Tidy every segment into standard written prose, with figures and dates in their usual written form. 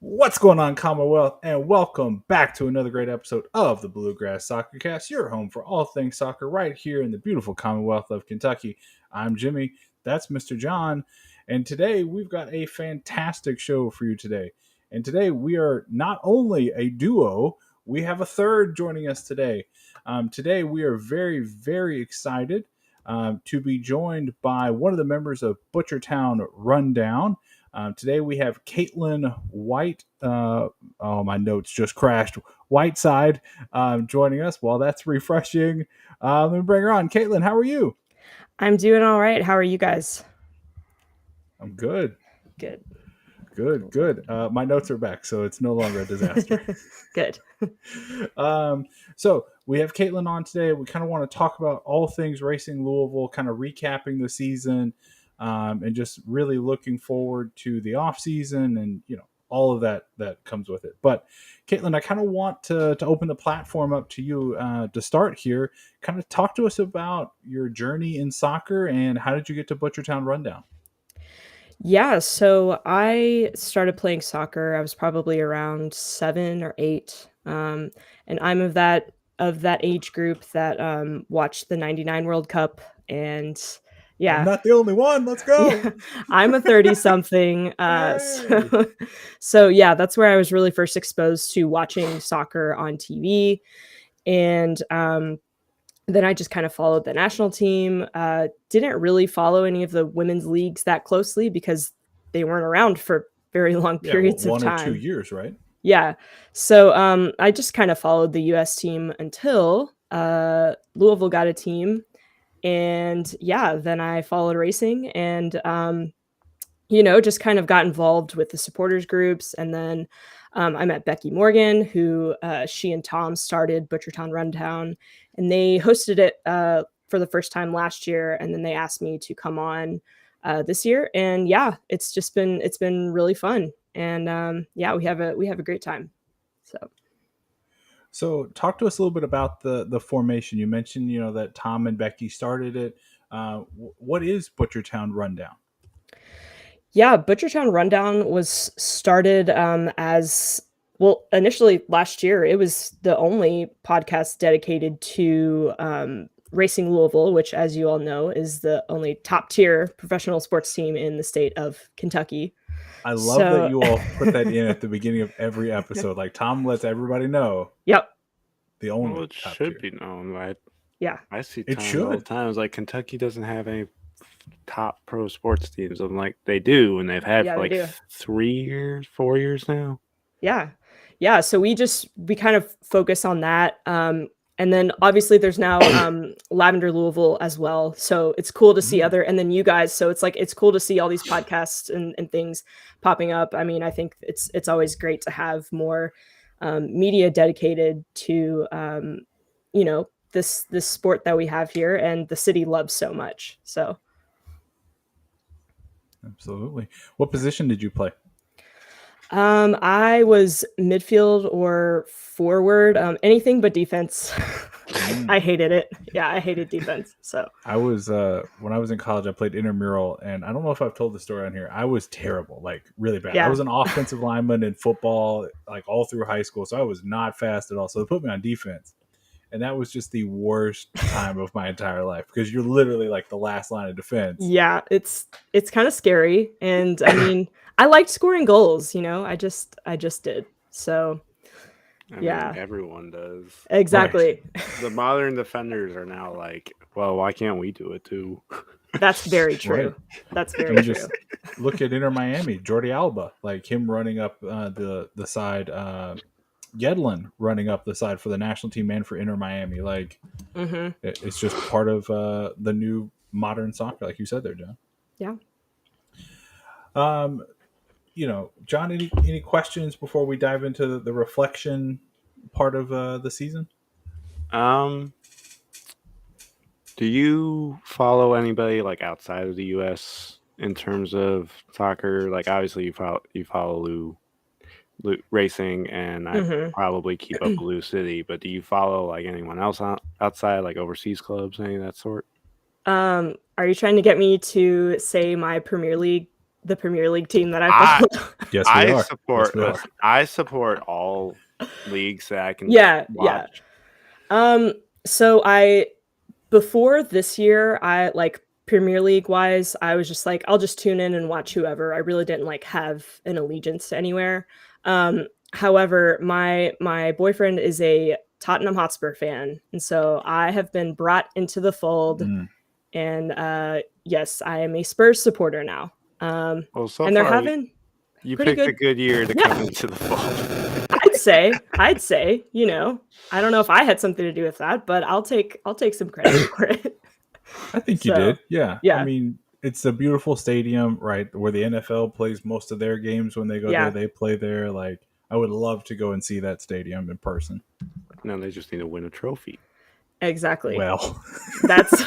What's going on, Commonwealth, and welcome back to another great episode of the Bluegrass Soccer Cast, your home for all things soccer right here in the beautiful Commonwealth of Kentucky. I'm Jimmy, that's Mr. John, and today we've got a fantastic show for you today. And today we are not only a duo, we have a third joining us today. Today we are very, very excited to be joined by one of the members of Butchertown Rundown. Today we have Kaitlyn my notes just crashed. Whiteside joining us. Well, that's refreshing. Let me bring her on. Kaitlyn, how are you? I'm doing all right. How are you guys? I'm good. Good. Good. My notes are back, so it's no longer a disaster. Good. So we have Kaitlyn on today. We kind of want to talk about all things Racing Louisville, kind of recapping the season. And just really looking forward to the off season and all of that comes with it. But Kaitlyn, I kind of want to open the platform up to you to start here. Kind of talk to us about your journey in soccer and how did you get to Butchertown Rundown? Yeah, so I started playing soccer. I was probably around 7 or 8, and I'm of that age group that watched the '99 World Cup, and I'm yeah, not the only one. Let's go. yeah, I'm a 30 something. Hey. So yeah, that's where I was really first exposed to watching soccer on TV, and then I just kind of followed the national team. Didn't really follow any of the women's leagues that closely because they weren't around for very long Yeah, well, periods of 1 or 2 time. years, right? Yeah. So I just kind of followed the US team until Louisville got a team. And yeah, then I followed racing and, just kind of got involved with the supporters groups. And then I met Becky Morgan, who she and Tom started Butchertown Rundown, and they hosted it for the first time last year. And then they asked me to come on this year, and yeah, it's been really fun, and yeah, we have a great time. So talk to us a little bit about the formation. You mentioned, that Tom and Becky started it. What is Butchertown Rundown? Yeah, Butchertown Rundown was started as well, initially last year. It was the only podcast dedicated to Racing Louisville, which, as you all know, is the only top tier professional sports team in the state of Kentucky. I love that So, you all put that in at the beginning of every episode. Like Tom lets everybody know yep, the Well, only it top should tier. be known, right? yeah, I see It times all the should. time. It's like Kentucky doesn't have any top pro sports teams. I'm like, they do, and they've had yeah, for they like do. 3 years, 4 years now. Yeah. Yeah, so we kind of focus on that, and then obviously there's now, Lavender Louisville as well, so it's cool to see Mm. and then you guys, so it's cool to see all these podcasts and things popping up. I mean, I think it's always great to have more, media dedicated to, this sport that we have here and the city loves so much, so. Absolutely. What position did you play? I was midfield or forward, anything but defense. I hated it. Yeah, I hated defense. So I was when I was in college, I played intramural, and I don't know if I've told the story on here. I was terrible, like really bad. I yeah, was an offensive lineman in football, like all through high school, so I was not fast at all. So they put me on defense, and that was just the worst time of my entire life because you're literally like the last line of defense. yeah, it's kind of scary, and I mean, I liked scoring goals. I just did. So I yeah, mean, everyone does. exactly. The modern defenders are now like, well, why can't we do it too? That's very Right. true. That's I very mean, true. just look at Inter Miami, Jordi Alba, like him running up the side. Yedlin running up the side for the national team and for Inter Miami. Like hmm it's just part of the new modern soccer, like you said there, John. Yeah. Um, John, any questions before we dive into the reflection part of the season? Um, do you follow anybody like outside of the U.S. in terms of soccer? Like, obviously, you follow Lou Racing, and I hmm probably keep up with Lou City. But do you follow like anyone else outside, like overseas clubs, any of that sort? Are you trying to get me to say my Premier League the Premier League team that I follow. Yes, we are. support. Yes, we are. Listen, I support all leagues that I can Yeah. watch. So before this year, I like Premier League wise, I was just like, I'll just tune in and watch whoever. I really didn't like have an allegiance to anywhere. However, my boyfriend is a Tottenham Hotspur fan, and so I have been brought into the fold. Mm. And yes, I am a Spurs supporter now. Well, so And they're far having you pretty picked a good. good year to Yeah. come into the fold. I'd say, you know, I don't know if I had something to do with that, but I'll take some credit for it. I think you So, did. Yeah. yeah. I mean, it's a beautiful stadium, right? Where the NFL plays most of their games when they go Yeah. there. They play there. Like, I would love to go and see that stadium in person. No, they just need to win a trophy. Exactly. Well, That's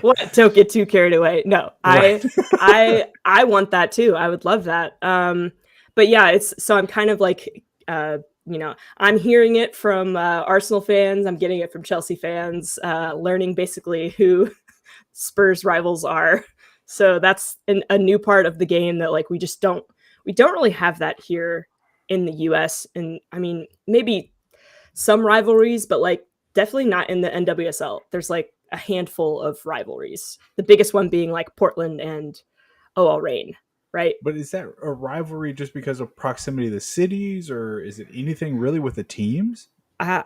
what. Don't get too carried away. No, Right. I want that too. I would love that. But yeah, I'm kind of like, you know, I'm hearing it from Arsenal fans. I'm getting it from Chelsea fans. Learning basically who Spurs rivals are. So that's a new part of the game that like we don't really have that here in the US. And I mean, maybe some rivalries, but like definitely not in the NWSL. There's like a handful of rivalries. The biggest one being like Portland and OL Reign, right? But is that a rivalry just because of proximity to the cities, or is it anything really with the teams? I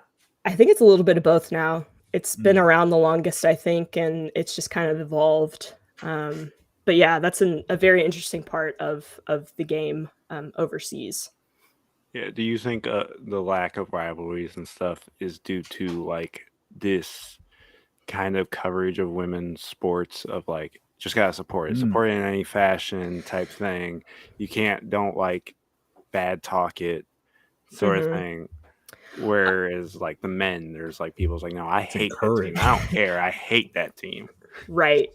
think it's a little bit of both now. It's been Mm. around the longest, I think, and it's just kind of evolved. But yeah, that's a very interesting part of the game overseas. Yeah. Do you think the lack of rivalries and stuff is due to like this kind of coverage of women's sports of like just gotta support it, support it in any fashion type thing? You don't like bad talk it sort of thing. Whereas like the men, there's like people's like, no, I hate that team. I don't care. I hate that team. Right.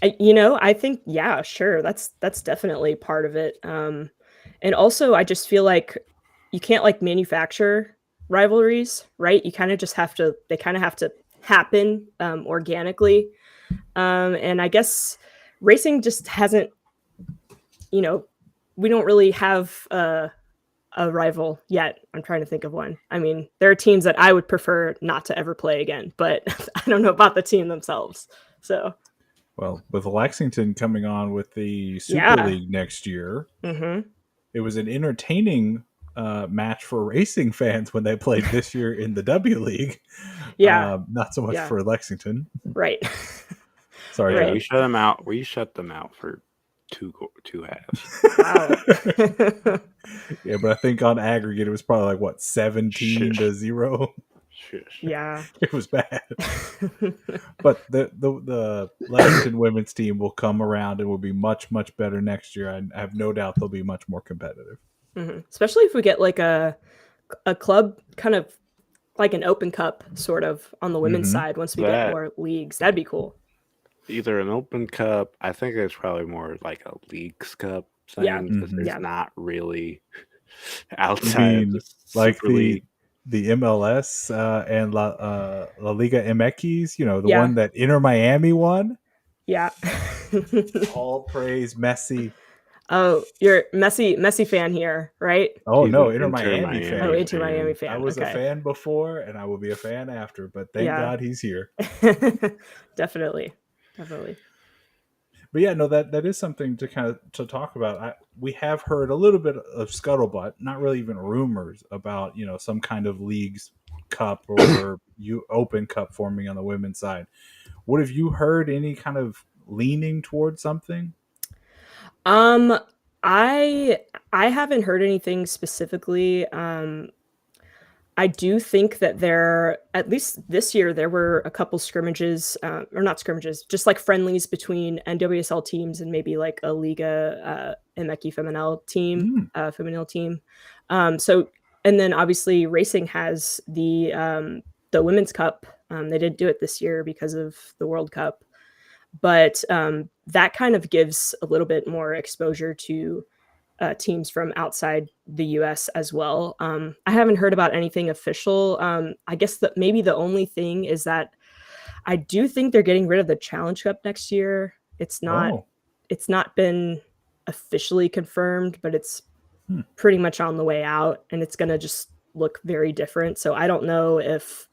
I think, yeah, sure. That's definitely part of it. And also I just feel like you can't like manufacture rivalries, right? They kind of have to happen organically. And I guess racing just hasn't, we don't really have a rival yet. I'm trying to think of one. I mean, there are teams that I would prefer not to ever play again, but I don't know about the team themselves. So, well, with Lexington coming on with the Super League next year, it was an entertaining match for racing fans when they played this year in the W League. Yeah. Not so much for Lexington. Right. Sorry. Yeah, we shut them out. We shut them out for two halves. Wow. Yeah, but I think on aggregate it was probably like 17-0. Yeah. It was bad. But the Lexington women's team will come around and will be much, much better next year. I have no doubt they'll be much more competitive. Especially if we get like a club kind of like an Open Cup sort of on the women's side once we get more leagues. That'd be cool. Either an Open Cup, I think it's probably more like a Leagues Cup thing. Yeah. It's not really outside of the like Super League. The MLS and La Liga MX, the one that Inter Miami won. Yeah. All praise Messi. Oh, you're Messi fan here, right? Oh, He's no, an Inter Miami fan. Oh, Inter Miami fan. I was a fan before, and I will be a fan after, but thank God he's here. Definitely. But yeah, no, that is something to talk about. We have heard a little bit of scuttlebutt, not really even rumors about some kind of leagues cup or Open Cup forming on the women's side. What have you heard? Any kind of leaning towards something? I haven't heard anything specifically. I do think that at least this year, there were a couple scrimmages, or not scrimmages, just like friendlies between NWSL teams and maybe like a Liga MX Femenil team, femenil team. So, and then obviously racing has the Women's Cup. They didn't do it this year because of the World Cup, but that kind of gives a little bit more exposure to teams from outside the US as well. I haven't heard about anything official. I guess that maybe the only thing is that I do think they're getting rid of the Challenge Cup next year. It's not been officially confirmed, but it's pretty much on the way out, and it's going to just look very different. So I don't know if,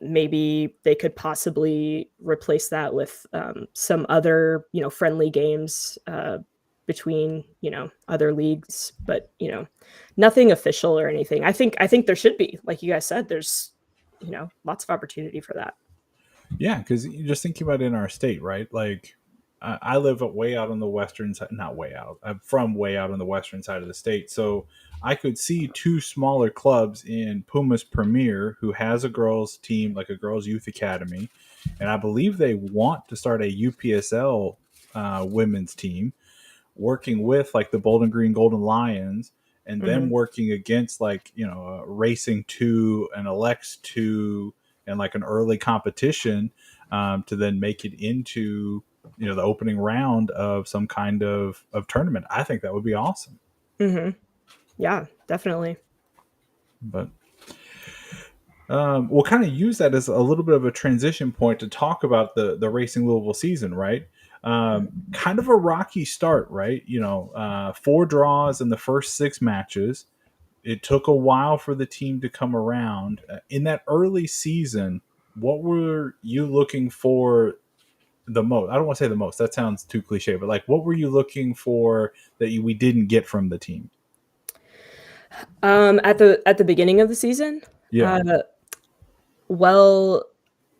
maybe they could possibly replace that with some other, friendly games between, other leagues, but, nothing official or anything. I think there should be, like you guys said, there's, lots of opportunity for that. Yeah, because you just thinking about it in our state, right? Like, I live way out on the western side, not way out. I'm from way out on the western side of the state, so I could see two smaller clubs in Pumas Premier who has a girls team, like a girls youth academy, and I believe they want to start a UPSL women's team, working with like the Bowling Green Golden Lions, and them working against like Racing 2 and Alex 2 and like an early competition to then make it into the opening round of some kind of tournament. I think that would be awesome. Yeah, definitely. But we'll kind of use that as a little bit of a transition point to talk about the Racing Louisville season, right? Kind of a rocky start, right? 4 draws in the first 6 matches. It took a while for the team to come around. In that early season, what were you looking for the most? I don't want to say the most. That sounds too cliche, but like, what were you looking for that we didn't get from the team? At the beginning of the season? Yeah. Well,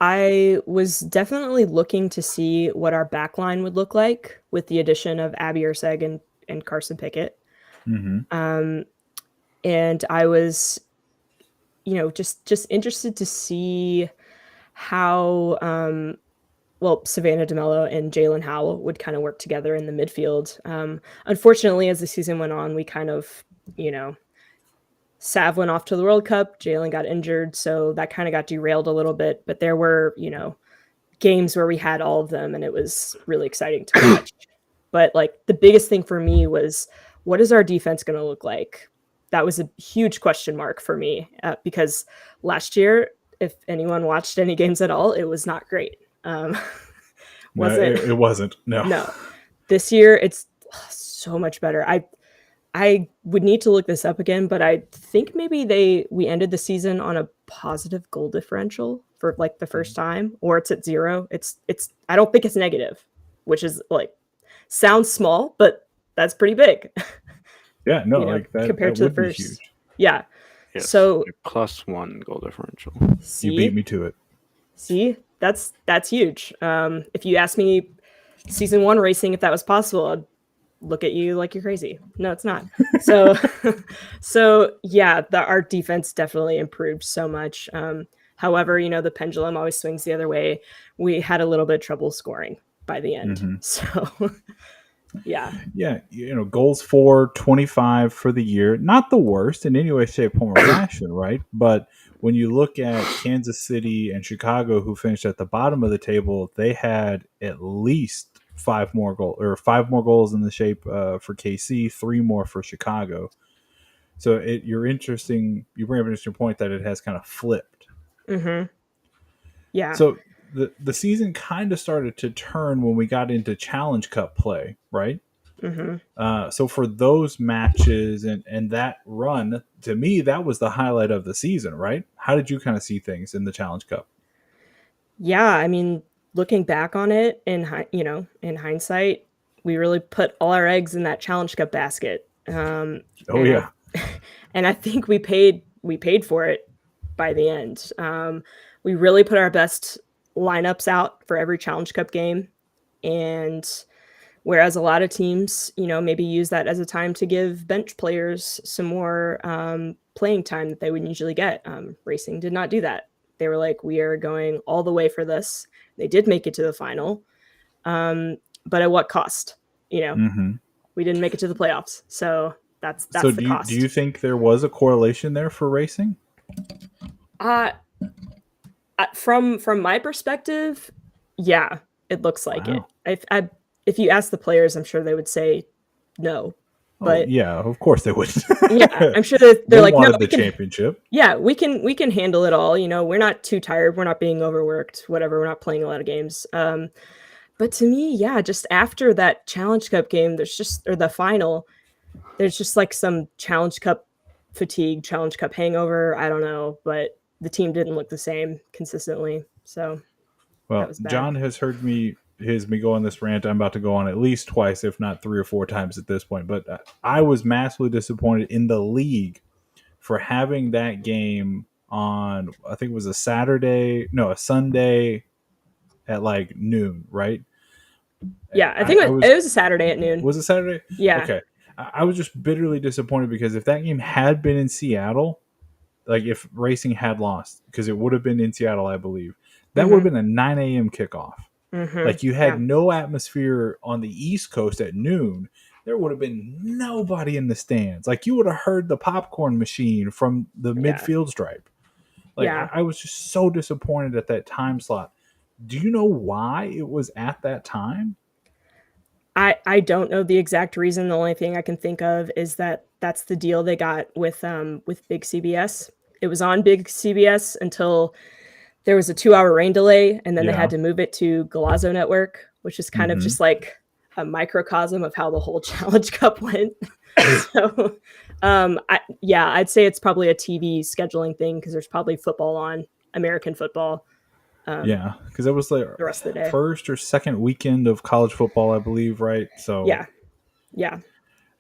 I was definitely looking to see what our backline would look like with the addition of Abby Urseg and Carson Pickett. And I was, just interested to see how, Savannah DeMello and Jalen Howell would kind of work together in the midfield. Unfortunately, as the season went on, we kind of, Sav went off to the World Cup, Jalen got injured, so that kind of got derailed a little bit. But there were, games where we had all of them, and it was really exciting to watch. But like the biggest thing for me was, what is our defense going to look like? That was a huge question mark for me because last year, if anyone watched any games at all, it was not great. It wasn't. No. This year it's so much better. I would need to look this up again, but I think maybe we ended the season on a positive goal differential for like the first time, or it's at 0. It's I don't think it's negative, which is like sounds small, but that's pretty big. Yeah, no, like that compared to the first. Huge. Yeah. Yes, so +1 goal differential. See? You beat me to it. See, that's huge. If you asked me season 1 racing if that was possible, I'd look at you like you're crazy. No, it's not. So yeah, our defense definitely improved so much. However, the pendulum always swings the other way. We had a little bit of trouble scoring by the end. So yeah, goals for 25 for the year, not the worst in any way, shape, form, or fashion, right? But when you look at Kansas City and Chicago, who finished at the bottom of the table, they had at least 5 more goals in the shape for KC, 3 more for Chicago. So you bring up an interesting point that it has kind of flipped. Yeah. So the season kind of started to turn when we got into Challenge Cup play, right? So for those matches and that run, to me, that was the highlight of the season, right? How did you kind of see things in the Challenge Cup? Yeah, I mean, looking back on it in hindsight, we really put all our eggs in that Challenge Cup basket. And I think we paid for it by the end. We really put our best lineups out for every Challenge Cup game, and whereas a lot of teams, maybe use that as a time to give bench players some more playing time that they wouldn't usually get. Racing did not do that. They were like, we are going all the way for this. They did make it to the final, but at what cost? We didn't make it to the playoffs, so that's the cost. Do you think there was a correlation there for Racing? From my perspective, yeah, it looks like it. If you ask the players, I'm sure they would say no. But yeah, of course they would. Yeah, I'm sure they're like, wanted the championship. Yeah, we can handle it all. We're not too tired. We're not being overworked. Whatever. We're not playing a lot of games. But to me, yeah, just after that Challenge Cup game, or the final, there's just like some Challenge Cup fatigue, Challenge Cup hangover. I don't know, but the team didn't look the same consistently. So that Well, was bad. John has me go on this rant. I'm about to go on at least twice, if not 3 or 4 times at this point. But I was massively disappointed in the league for having that game on. I think it was a Sunday at like noon, right? Yeah, I think I was it was a Saturday at noon. Was it Saturday? Yeah. Okay. I was just bitterly disappointed because if that game had been in Seattle, like if Racing had lost, because it would have been in Seattle, I believe, that would have been a 9 a.m. kickoff. Like you had Yeah. no atmosphere on the East Coast at noon. There would have been nobody in the stands. Like you would have heard the popcorn machine from the Yeah. midfield stripe. Like Yeah. I was just so disappointed at that time slot. Do you know why it was at that time? I don't know the exact reason. The only thing I can think of is that that's the deal they got with Big CBS. It was on Big CBS until there was a 2-hour rain delay, and then they Yeah. had to move it to Golazo Network, which is kind of Mhm. just like a microcosm of how the whole Challenge Cup went. So, I'd say it's probably a TV scheduling thing because there's probably football on, American football, Yeah, because it was like the rest of the day. first or second weekend of college football, I believe, right? So Yeah.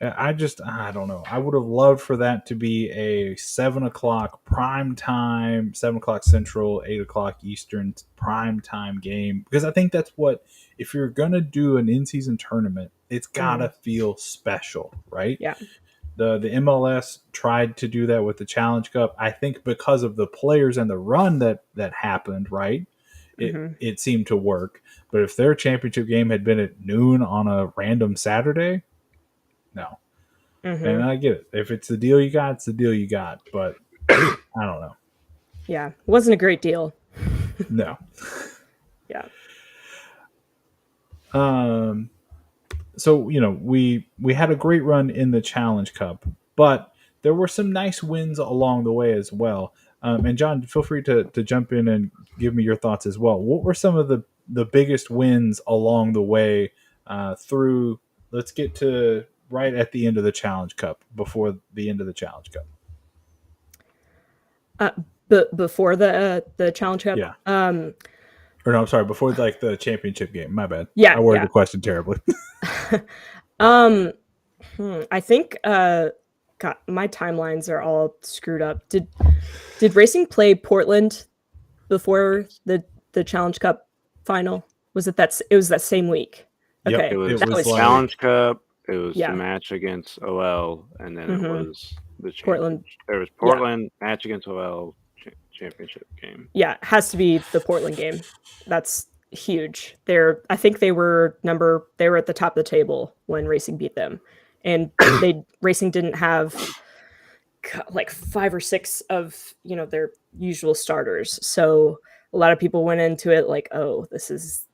I don't know. I would have loved for that to be a 7 o'clock prime time, 7 o'clock Central, 8 o'clock Eastern prime time game, because I think that's what, if you're gonna do an in-season tournament, it's gotta feel special, right? Yeah. The MLS tried to do that with the Challenge Cup. I think because of the players and the run that happened, right? It seemed to work. But if their championship game had been at noon on a random Saturday, no. And I get it. If it's the deal you got, it's the deal you got. But I don't know. Yeah. It wasn't a great deal. No. Yeah. So we had a great run in the Challenge Cup, but there were some nice wins along the way as well. And John, feel free to jump in and give me your thoughts as well. What were some of the biggest wins along the way through? Let's get to right at the end of the Challenge Cup, before the end of the Challenge Cup. Before the Challenge Cup. Yeah. Or no, I'm sorry, before like the championship game. My bad. Yeah, I worded the question terribly. I think God, my timelines are all screwed up. Did Racing play Portland before the Challenge Cup final? Was it that? It was that same week. Yep, Okay, It was That the was like- Challenge Cup. It was Yeah. the match against OL, and then it was the Portland. championship. There was Portland match against OL championship game. Yeah, it has to be the Portland game. That's huge. I think they were at the top of the table when Racing beat them. And Racing didn't have like 5 or 6 of, their usual starters. So a lot of people went into it like, "Oh, this is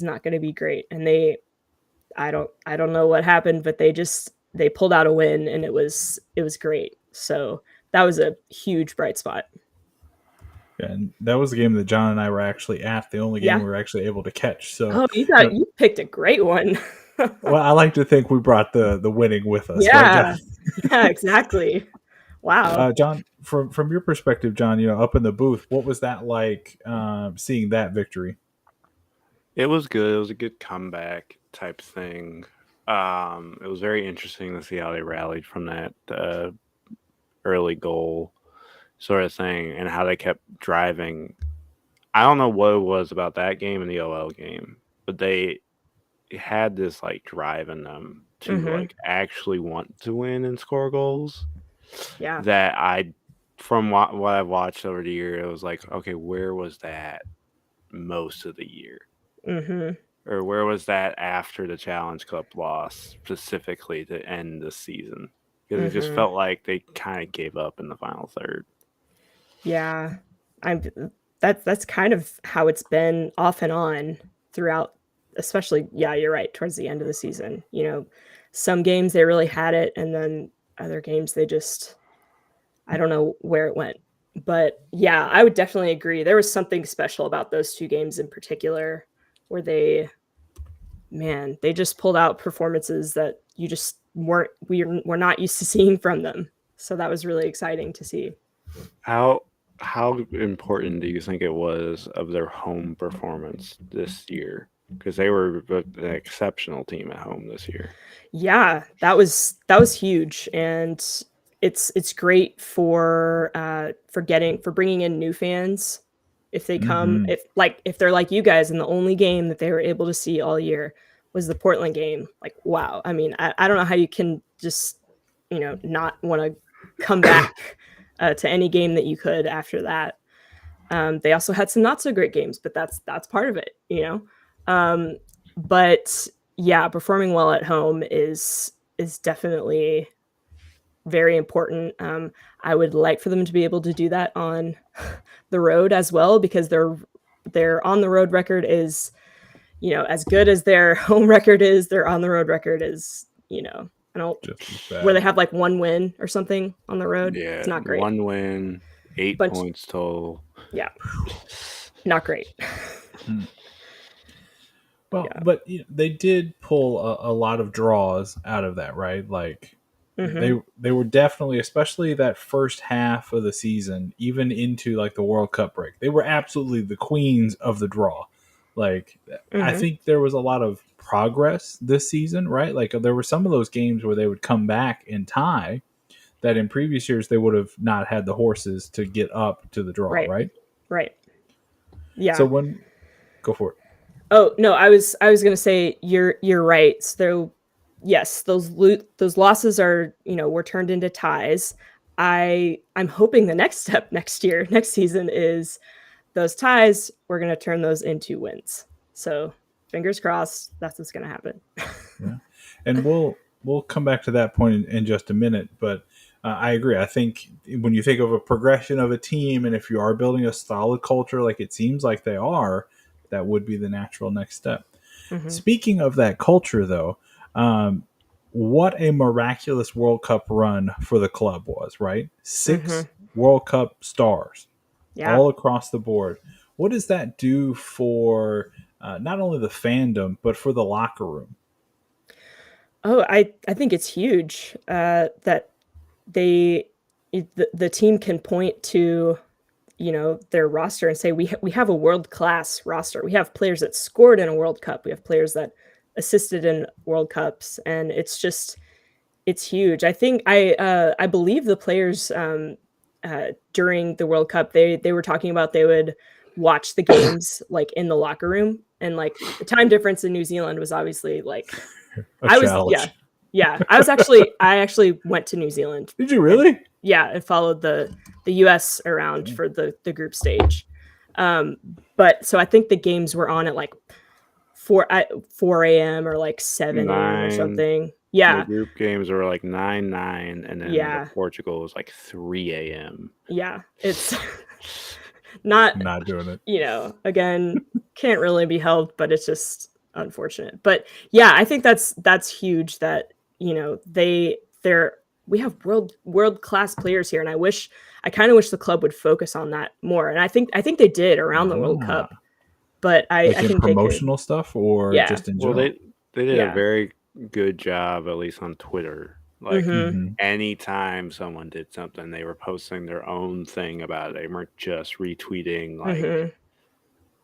not going to be great." And I don't know what happened, but they pulled out a win, and it was great. So that was a huge bright spot. And that was the game that John and I were actually at. The only game we were actually able to catch. So you picked a great one. Well, I like to think we brought the winning with us. Yeah, Right, yeah, exactly. Wow. John, from your perspective, John, up in the booth, what was that like? Seeing that victory? It was good. It was a good comeback type thing. It was very interesting to see how they rallied from that early goal sort of thing, and how they kept driving. I don't know what it was about that game and the OL game, but they had this like drive in them to like actually want to win and score goals. Yeah. That from what I've watched over the year, it was like, okay, where was that most of the year? Or where was that after the Challenge Cup loss specifically to end the season? Because it just felt like they kind of gave up in the final third. Yeah, that's kind of how it's been off and on throughout, especially, you're right, towards the end of the season. Some games they really had it, and then other games they just, I don't know where it went. But yeah, I would definitely agree. There was something special about those 2 games in particular where they man, they just pulled out performances that you just we're not used to seeing from them. So that was really exciting to see. How important do you think it was of their home performance this year? Because they were an exceptional team at home this year. Yeah, that was huge, and it's great for bringing in new fans if they come, Mhm. if they're like you guys, and the only game that they were able to see all year was the Portland game. Like, wow. I mean, I don't know how you can just not want to come back to any game that you could after that. They also had some not so great games, but that's part of it. But yeah, performing well at home is definitely very important. I would like for them to be able to do that on the road as well, because their on the road record is, as good as their home record is. Their on the road record is, I don't Just as where they bad. have like one win or something on the road. Yeah, It's not great. 1 win, 8 Bunch, points total. yeah, not great. Well, Yeah. but they did pull a lot of draws out of that, right? Like Mm-hmm. they were definitely, especially that first half of the season, even into like the World Cup break, they were absolutely the queens of the draw. Like I Mm-hmm. think there was a lot of progress this season, right? Like there were some of those games where they would come back and tie that in previous years they would have not had the horses to get up to the draw, Right. right? Right. So Yeah. when go for it. Oh no, I was gonna say you're right. So yes, those losses are, were turned into ties. I'm hoping the next step next season is those ties. We're gonna turn those into wins. So fingers crossed, that's what's gonna happen. Yeah, and we'll come back to that point in just a minute. But I agree. I think when you think of a progression of a team, and if you are building a solid culture, like it seems like they are, that would be the natural next step. Mm-hmm. Speaking of that culture, though, what a miraculous World Cup run for the club was, right? Mm-hmm. 6 World Cup stars Yeah. all across the board. What does that do for not only the fandom, but for the locker room? Oh, I think it's huge that they the team can point to, their roster and say we have a world class roster. We have players that scored in a World Cup. We have players that assisted in World Cups, and it's huge. I believe the players during the World Cup, they were talking about they would watch the games like in the locker room, and like the time difference in New Zealand was obviously like A I was yeah. challenge. Yeah, I actually went to New Zealand. Did you And really? yeah, and followed the US around for the group stage. Um, but so I think the games were on at like 4 a.m. or like 7 a.m. or 9. something. The Yeah, group games were like 9-9, and then the yeah, Portugal was like 3 a.m. yeah. It's not, Not doing it. again, can't really be helped, but it's just unfortunate. But yeah, I think that's huge that, they're we have world class players here, and I kind of wish the club would focus on that more. And I think they did around the World Ah. Cup, but I Like I in think they could. promotional stuff or Yeah, just in Well, general? they did a yeah. very good job, at least on Twitter. Like Mm-hmm. Mm-hmm. anytime someone did something, they were posting their own thing about it. They weren't just retweeting like Mm-hmm.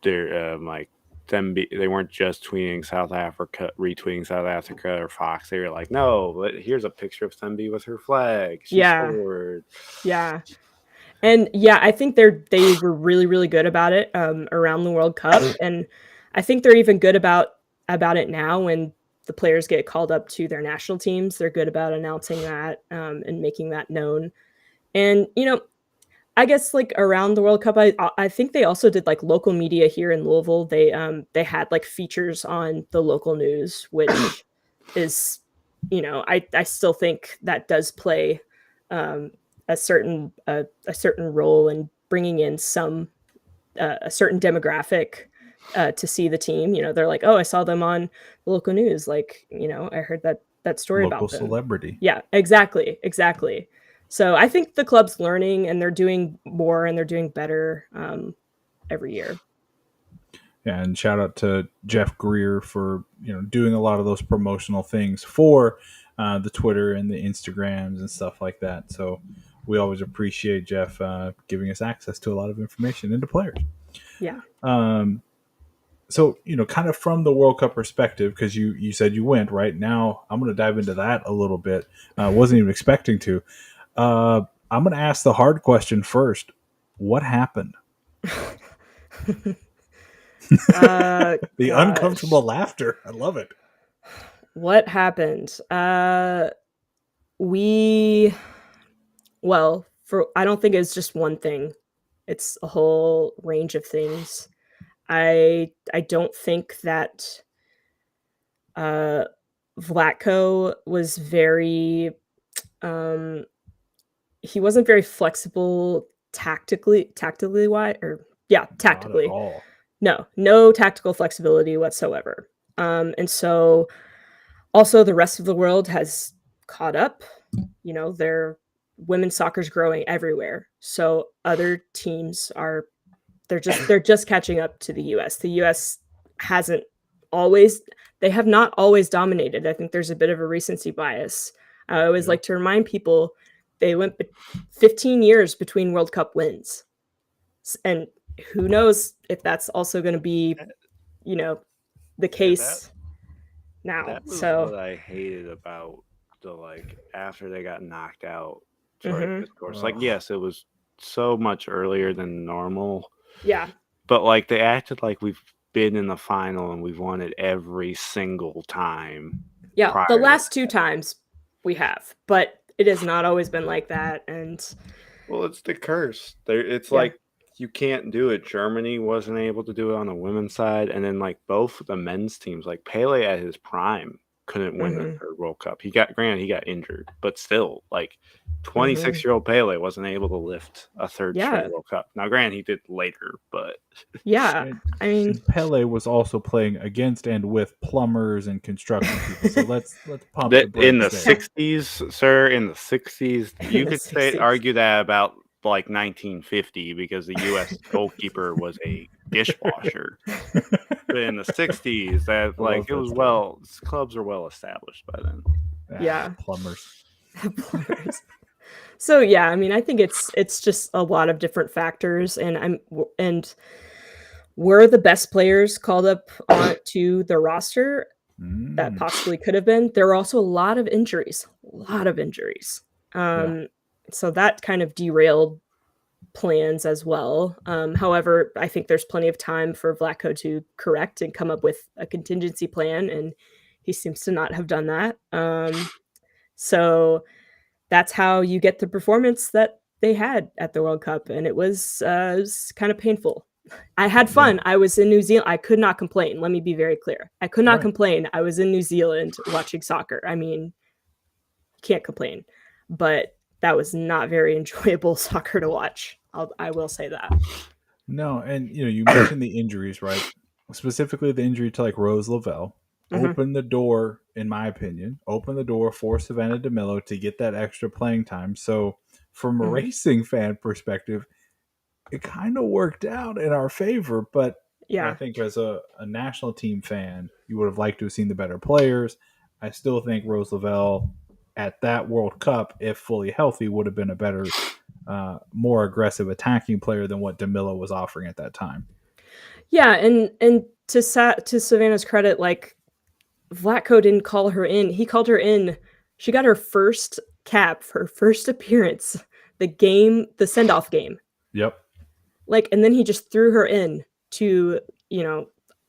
their like them. They weren't just tweeting South Africa, retweeting South Africa or Fox. They were like, no, but here's a picture of Thembi with her flag. She Yeah, scored. yeah. And yeah, I think they were really, really good about it around the World Cup, and I think they're even good about it now when the players get called up to their national teams. They're good about announcing that and making that known. And I guess like around the World Cup, I think they also did like local media here in Louisville. They had like features on the local news, which is, I still think that does play um, a certain role in bringing in a certain demographic to see the team. They're like, oh, I saw them on the local news. Like, I heard that story Local about them. celebrity. Yeah, exactly, exactly. So I think the club's learning, and they're doing more, and they're doing better every year. Yeah, and shout out to Jeff Greer for doing a lot of those promotional things for the Twitter and the Instagrams and stuff like that. So we always appreciate Jeff giving us access to a lot of information into players. Yeah. So kind of from the World Cup perspective, because you said you went right now, I'm going to dive into that a little bit. Wasn't even expecting to. I'm going to ask the hard question first. What happened? The uncomfortable laughter. I love it. What happened? I don't think it's just one thing. It's a whole range of things. I don't think that Vlatko was very he wasn't very flexible tactically tactically. Not at all. No tactical flexibility whatsoever. And so also the rest of the world has caught up. Their women's soccer's growing everywhere. So other teams they're just catching up to the US. The US have not always dominated. I think there's a bit of a recency bias. I always like to remind people they went 15 years between World Cup wins. And who knows if that's also going to be, the case now. That was so what I hated about after they got knocked out. Of course, yes, it was so much earlier than normal. Yeah. But they acted like we've been in the final and we've won it every single time. Yeah, the last two times we have, but it has not always been like that. And well, it's the curse. It's like you can't do it. Germany wasn't able to do it on the women's side, and then both the men's teams, Pele at his prime couldn't win the third World Cup. He got injured, but still 26-year-old Pele wasn't able to lift a third straight World Cup. Now, granted, he did later, but I mean, Pele was also playing against and with plumbers and construction people. So let's pump the brakes in the 60s, sir. In the 60s, you could argue that about 1950 because the U.S. goalkeeper was a dishwasher. But in the 60s, clubs were well established by then. Yeah, plumbers. So I mean, I think it's just a lot of different factors, and were the best players called up onto the roster that possibly could have been. There were also a lot of injuries. So that kind of derailed plans as well. However, I think there's plenty of time for Vlatko to correct and come up with a contingency plan, and he seems to not have done that. So that's how you get the performance that they had at the World Cup, and it was kind of painful. I had fun. I was in New Zealand. I could not complain. Let me be very clear. I could not complain. I was in New Zealand watching soccer. I mean, can't complain. But that was not very enjoyable soccer to watch. I will say that. No, and you mentioned the injuries, right? Specifically the injury to Rose Lavelle. Open the door, in my opinion, for Savannah DeMillo to get that extra playing time. So from a racing fan perspective, it kind of worked out in our favor. But I think as a national team fan, you would have liked to have seen the better players. I still think Rose Lavelle at that World Cup, if fully healthy, would have been a better, more aggressive attacking player than what DeMillo was offering at that time. Yeah, and to Savannah's credit, Vlatko didn't call her in. He called her in. She got her first cap, her first appearance, the send-off game. Yep. And then he just threw her in to,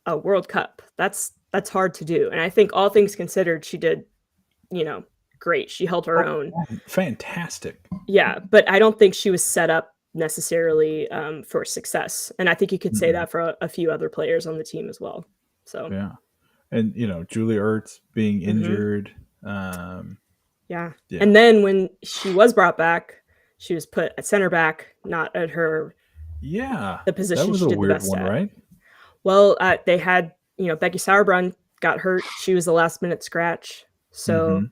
a World Cup. That's hard to do. And I think all things considered, she did, great. She held her own. Fantastic. Yeah, but I don't think she was set up necessarily for success. And I think you could say that for a few other players on the team as well. So yeah. And, Julie Ertz being injured. Yeah. And then when she was brought back, she was put at center back, not at her. Yeah. The position that was she a did weird the best one, at. Right? Well, they had, Becky Sauerbrunn got hurt. She was the last minute scratch. So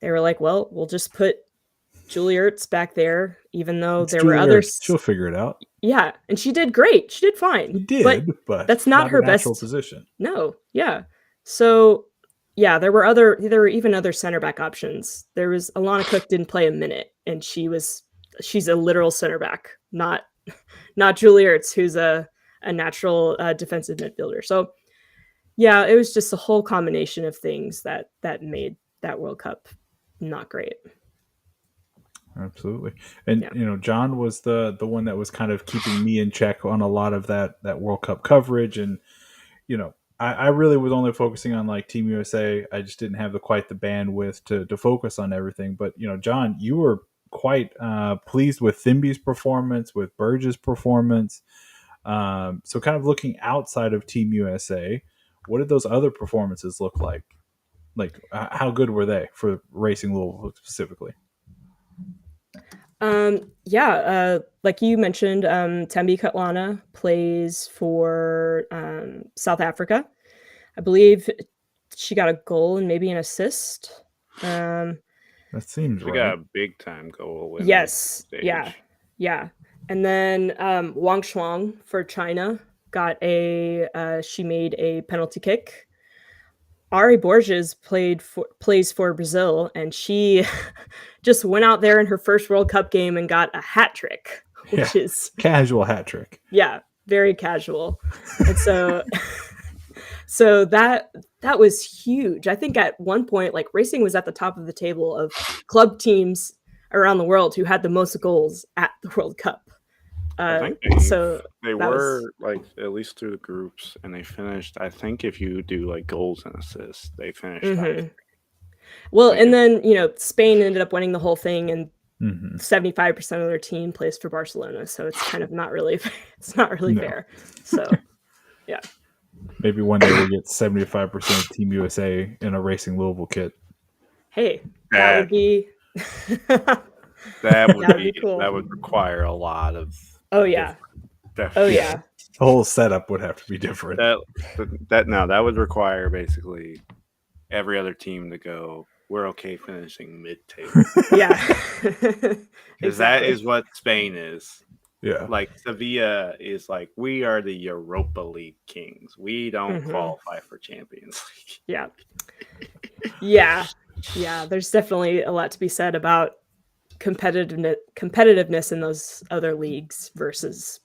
they were like, well, we'll just put Julie Ertz back there, even though It's there were Julie others. Ertz. She'll figure it out. Yeah, and she did great. She did fine. She did, but that's not her a natural best position. No, yeah. So, yeah, there were even other center back options. There was Alana Cook didn't play a minute, and she's a literal center back, not Julie Ertz, who's a natural defensive midfielder. So, yeah, it was just a whole combination of things that made that World Cup not great. Absolutely. And Jon was the one that was kind of keeping me in check on a lot of that World Cup coverage. And I really was only focusing on like Team USA. I just didn't have quite the bandwidth to focus on everything. But Jon, you were quite pleased with Thimby's performance, with Burge's performance. So kind of looking outside of Team USA, what did those other performances look like? Like how good were they for Racing Louisville specifically? Like you mentioned, Thembi Kgatlana plays for South Africa. I believe she got a goal and maybe an assist. That seems right. Got a big time goal. Yes. Yeah. And then Wang Shuang for China got she made a penalty kick. Ari Borges plays for Brazil, and she just went out there in her first World Cup game and got a hat trick, which is casual hat trick. Yeah, very casual. And so that was huge. I think at one point, like, Racing was at the top of the table of club teams around the world who had the most goals at the World Cup. I think they were like at least through the groups, and they finished. I think if you do like goals and assists, they finished. Mm-hmm. Well, and then Spain ended up winning the whole thing, and 75% of their team plays for Barcelona, so it's kind of not really fair. So, yeah. Maybe one day we get 75% of Team USA in a Racing Louisville kit. Hey, that would be. That would be cool. That would require a lot of. Oh yeah. Oh yeah. The whole setup would have to be different. That would require basically every other team to go, we're okay finishing mid-table. Yeah. Because that is what Spain is. Yeah. Like Sevilla is like, we are the Europa League kings. We don't qualify for Champions League. Yeah. Yeah. Yeah. There's definitely a lot to be said about competitiveness in those other leagues versus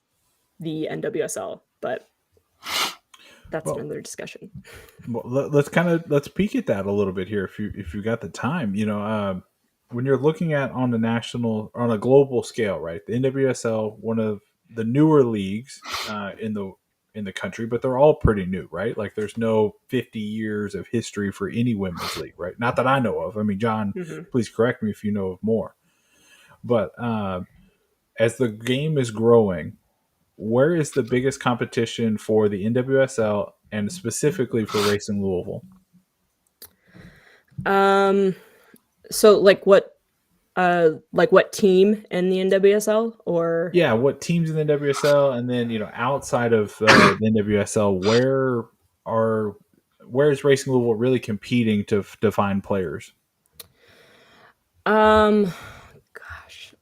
the NWSL, but that's another discussion. Well, let's peek at that a little bit here if you got the time. When you're looking at on a global scale, right? The NWSL, one of the newer leagues in the country, but they're all pretty new, right? Like there's no 50 years of history for any women's league, right? Not that I know of. I mean, Jon, please correct me if you know of more. But as the game is growing, where is the biggest competition for the NWSL and specifically for Racing Louisville? So like what team in the NWSL, or what teams in the NWSL, and then outside of the NWSL, where is Racing Louisville really competing to find players? Gosh,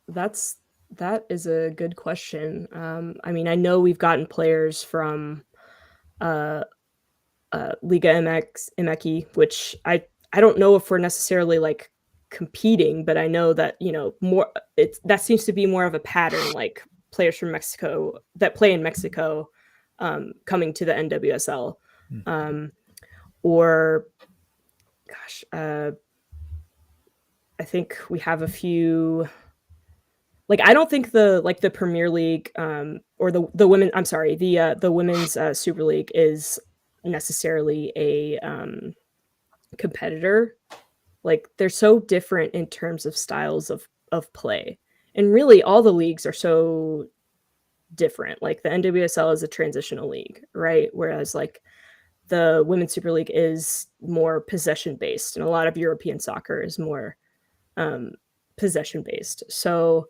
that is a good question. I mean, I know we've gotten players from Liga MX, which I don't know if we're necessarily like competing, but I know that that seems to be more of a pattern, like players from Mexico that play in Mexico coming to the NWSL, or gosh, I think we have a few. Like, I don't think the Premier League or the women. I'm sorry, the women's Super League is necessarily a competitor. Like, they're so different in terms of styles of play, and really all the leagues are so different. Like the NWSL is a transitional league, right? Whereas like the Women's Super League is more possession based, and a lot of European soccer is more possession based. So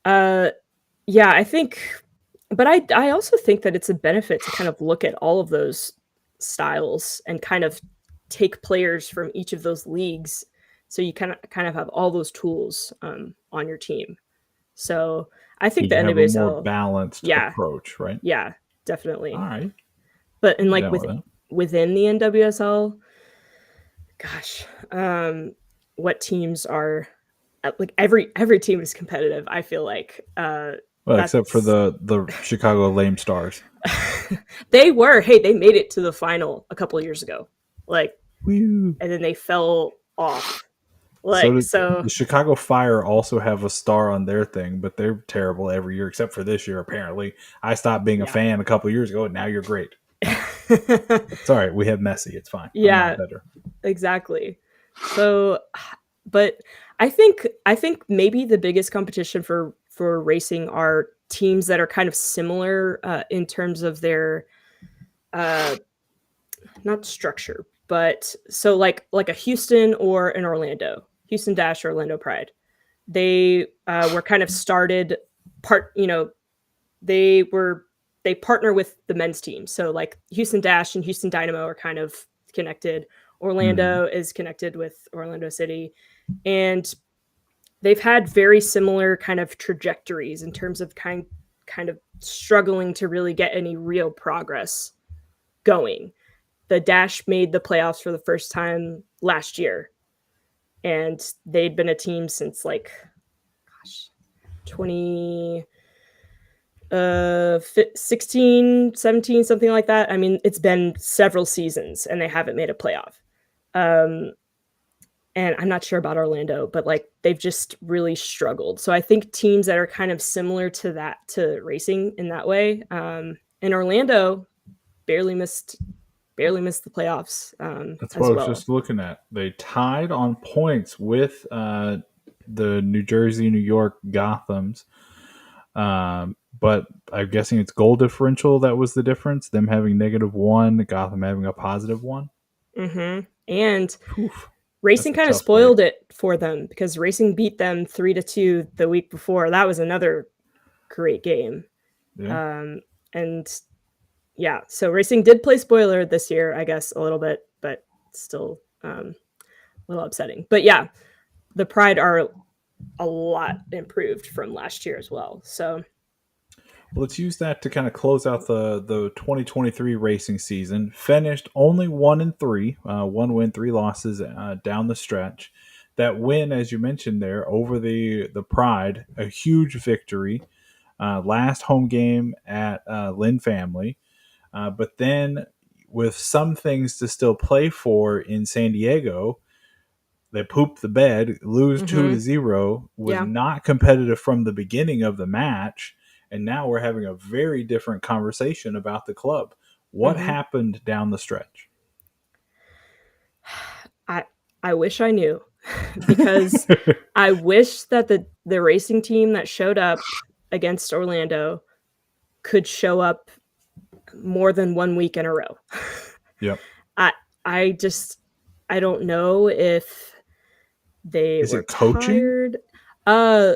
I think, but I also think that it's a benefit to kind of look at all of those styles and kind of take players from each of those leagues So you kind of have all those tools on your team. So I think You the have a more NWSL, balanced yeah, approach, right? yeah, All definitely. right. But I'd in be like down with that. within the NWSL, gosh, what teams are like every team is competitive. I feel like Well, except for that's the Chicago Lame Stars. they were. Hey, they made it to the final a couple of years ago, like, Woo. and then they fell off. So Like so, the Chicago Fire also have a star on their thing, but they're terrible every year except for this year. Apparently, I stopped being a yeah. fan a couple years ago, and now you're great. It's all right. We have Messi. It's fine. I'm Yeah, not better. exactly. So, but I think maybe the biggest competition for racing are teams that are kind of similar in terms of their uh, not structure, but so like a Houston or an Orlando, Houston Dash, Orlando Pride. They were kind of started part, they were they partner with the men's team. So like Houston Dash and Houston Dynamo are kind of connected. Mm-hmm. Orlando is connected with Orlando City, and they've had very similar kind of trajectories in terms of kind of struggling to really get any real progress going. The Dash made the playoffs for the first time last year, and they'd been a team since like gosh 20 16, 17, something like that. I mean, it's been several seasons and they haven't made a playoff. Um and I'm not sure about Orlando, but like they've just really struggled. So I think teams that are kind of similar to that, to racing in that way. And Orlando barely missed the playoffs That's what as I was well. just looking at. They tied on points with the New Jersey, New York Gothams. But I'm guessing it's goal differential that was the difference. Them having -1, Gotham having a +1. And Oof, that's Racing a kind of tough break. spoiled it for them because Racing beat them 3-2 the week before. That was another great game. Yeah. Um, and yeah, so Racing did play spoiler this year, I guess, a little bit, but still a little upsetting. But yeah, the Pride are a lot improved from last year as well. So Well, let's use that to kind of close out the 2023 racing season. Finished only 1-3, 1 win, 3 losses down the stretch. That win, as you mentioned there, over the Pride, a huge victory. Last home game at Lynn Family, but then with some things to still play for in San Diego, they pooped the bed, lose 2-0, was yeah. not competitive from the beginning of the match, and now we're having a very different conversation about the club. What happened down the stretch? I I wish I knew because I wish that the racing team that showed up against Orlando could show up more than 1 week in a row. Yep. I I just I don't know if they Is were it coaching? tired. Uh,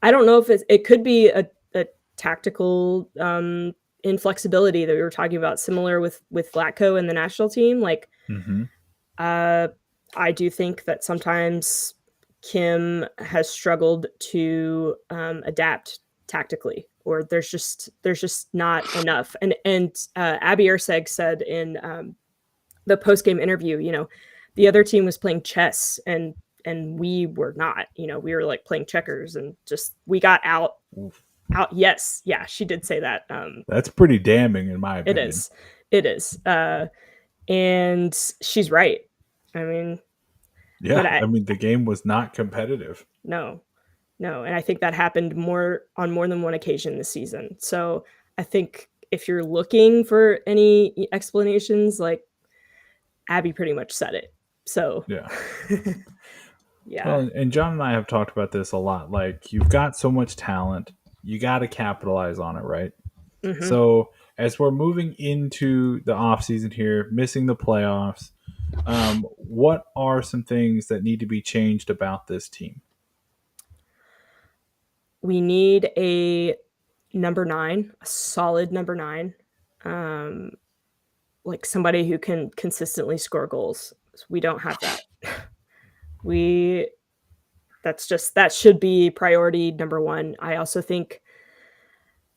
I don't know if it could be a tactical inflexibility that we were talking about, similar with Vlatko and the national team. Like, Mm-hmm. uh, I do think that sometimes Kim has struggled to adapt tactically, or there's just not enough. And Abby Erseg said in the post game interview, the other team was playing chess and we were not. We were like playing checkers and just we got out. Yes, yeah, she did say that. That's pretty damning, in my It opinion. is, it is, and she's right. I mean, but Yeah, I I mean the game was not competitive. no, no, and I think that happened more than one occasion this season. So I think if you're looking for any explanations, like Abby pretty much said it. So Yeah. yeah. Well, and John and I have talked about this a lot. Like, you've got so much talent, you got to capitalize on it, right? hmm So, as we're moving into the off season here, missing the playoffs, what are some things that need to be changed about this team? We need a number 9, a solid number 9. Um, like somebody who can consistently score goals. We don't have that. That should be priority number one. I also think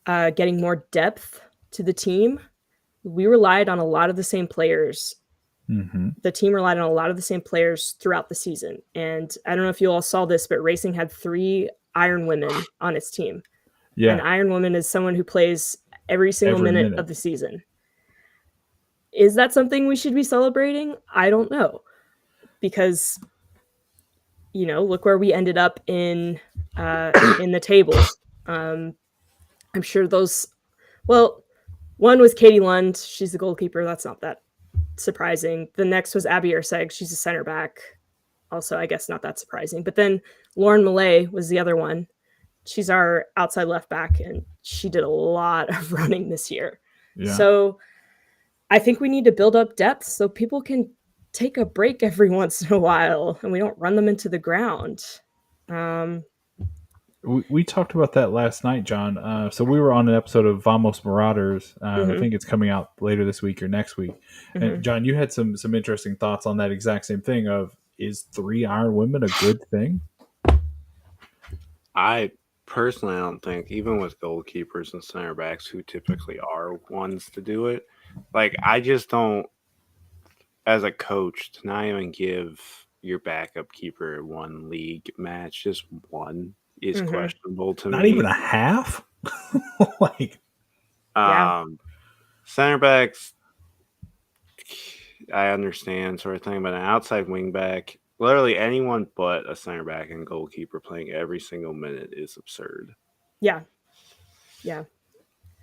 getting more depth to the team. We relied on a lot of the same players. Mm-hmm. The team relied on a lot of the same players throughout the season. And I don't know if you all saw this, but Racing had 3 Iron Women on its team. Yeah. An Iron Woman is someone who plays every single minute of the season. Is that something we should be celebrating? I don't know. Because, look where we ended up in the table. I'm sure one was Katie Lund. She's the goalkeeper. That's not that surprising. The next was Abby Erseg. She's a center back. Also, I guess not that surprising. But then Lauren Millay was the other one. She's our outside left back, and she did a lot of running this year. Yeah. So I think we need to build up depth so people can take a break every once in a while and we don't run them into the ground. We talked about that last night, John. So we were on an episode of Vamos Marauders. I think it's coming out later this week or next week. And John, you had some interesting thoughts on that exact same thing of, is 3 Iron Women a good thing? I personally don't think, even with goalkeepers and center backs who typically are ones to do it, like, I just don't, as a coach, to not even give your backup keeper 1 league match, just 1, is questionable to me. Not even a half? Center backs, I understand, sort of thing, but an outside wing back, literally anyone but a center back and goalkeeper playing every single minute is absurd. Yeah.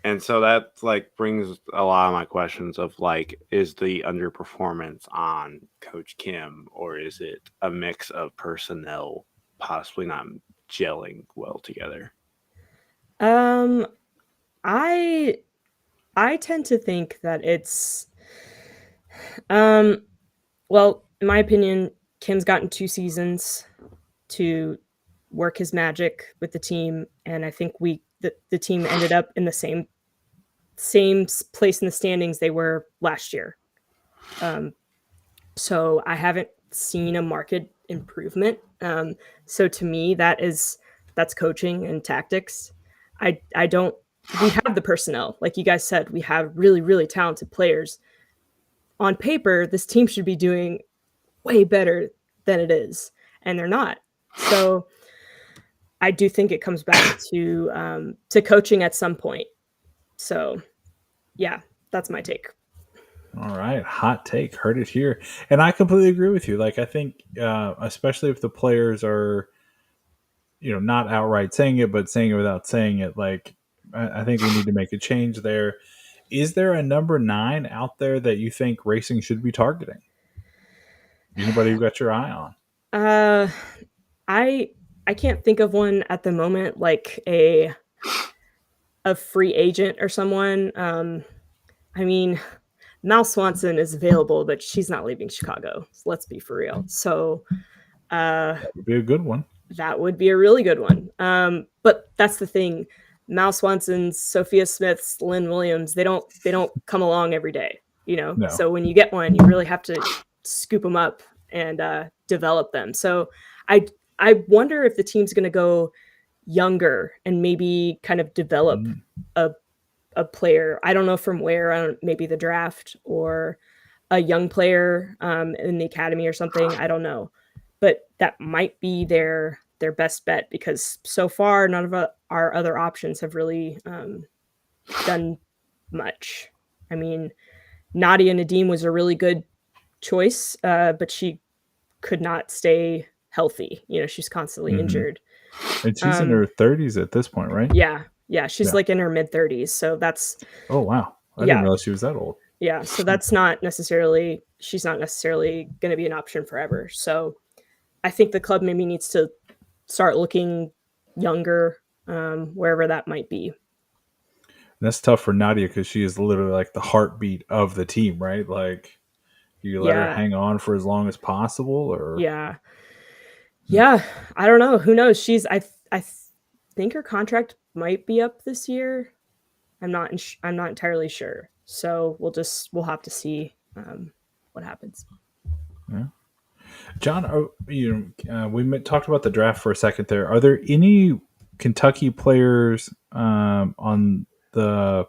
And so that brings a lot of my questions of is the underperformance on Coach Kim, or is it a mix of personnel possibly not gelling well together? I tend to think that it's well, in my opinion, Kim's gotten 2 seasons to work his magic with the team, and I think the team ended up in the same place in the standings they were last year. So I haven't seen a market improvement. So to me, that's coaching and tactics. We have the personnel. Like you guys said, we have really, really talented players. On paper, this team should be doing way better than it is, and they're not. So I do think it comes back to coaching at some point. So yeah, that's my take. All right. Hot take. Heard it here. And I completely agree with you. I think, especially if the players are, not outright saying it, but saying it without saying it, I think we need to make a change there. Is there a number 9 out there that you think Racing should be targeting? Anybody you got your eye on? I can't think of one at the moment, like a free agent or someone. I mean, Mal Swanson is available, but she's not leaving Chicago. So let's be for real. So that would be a good one. That would be a really good one. But that's the thing. Mal Swanson's, Sophia Smith's, Lynn Williams, they don't come along every day, No. So when you get one, you really have to scoop them up and develop them. So I wonder if the team's going to go younger and maybe kind of develop a player. I don't know from where, maybe the draft or a young player in the academy or something. I don't know. But that might be their best bet, because so far none of our other options have really done much. I mean, Nadia Nadim was a really good choice, but she could not stay healthy. She's constantly injured. And she's in her 30s at this point, right? Yeah. She's in her mid 30s. So that's. Oh, wow. I didn't realize she was that old. Yeah. So she's not necessarily going to be an option forever. So I think the club maybe needs to start looking younger, wherever that might be. That's tough for Nadia, because she is literally the heartbeat of the team, right? You let her hang on for as long as possible, or yeah. I don't know. Who knows? I think her contract might be up this year. I'm not entirely sure. So we'll have to see what happens. Yeah. John, we talked about the draft for a second there. Are there any Kentucky players on the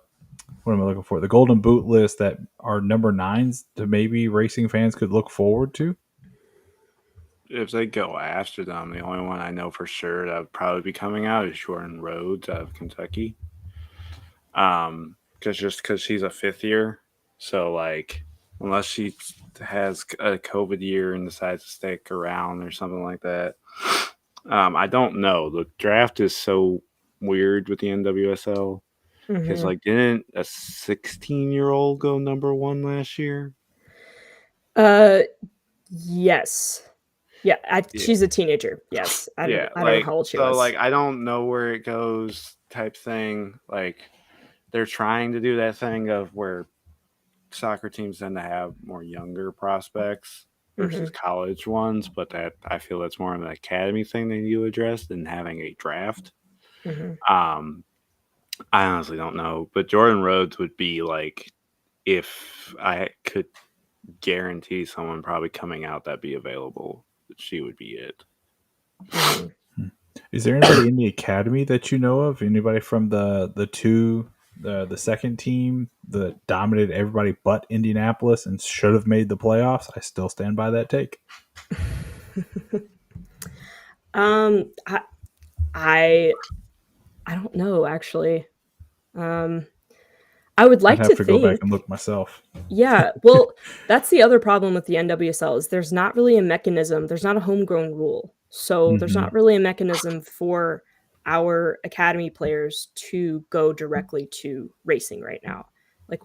what am I looking for? The Golden Boot list that are number 9s that maybe racing fans could look forward to? If they go after them, the only one I know for sure that would probably be coming out is Jordan Rhodes out of Kentucky. Because she's a 5th year, so like unless she has a COVID year and decides to stick around or something like that, I don't know. The draft is so weird with the NWSL because like didn't a 16-year-old go number 1 last year? Yes. Yeah, she's a teenager. Yes, I don't know how old she was. So like I don't know where it goes type thing. Like they're trying to do that thing of where soccer teams tend to have more younger prospects versus college ones, but that I feel that's more of an academy thing that you address than having a draft. I honestly don't know, but Jordan Rhodes would be like if I could guarantee someone probably coming out that'd be available, she would be it. Is there anybody in the academy that you know of? Anybody from the second team that dominated everybody but Indianapolis and should have made the playoffs? I still stand by that take. I don't know actually. I would like I'd have to go back and look myself. Yeah, well, that's the other problem with the NWSL is there's not really a mechanism. There's not a homegrown rule. So there's not really a mechanism for our academy players to go directly to racing right now. Like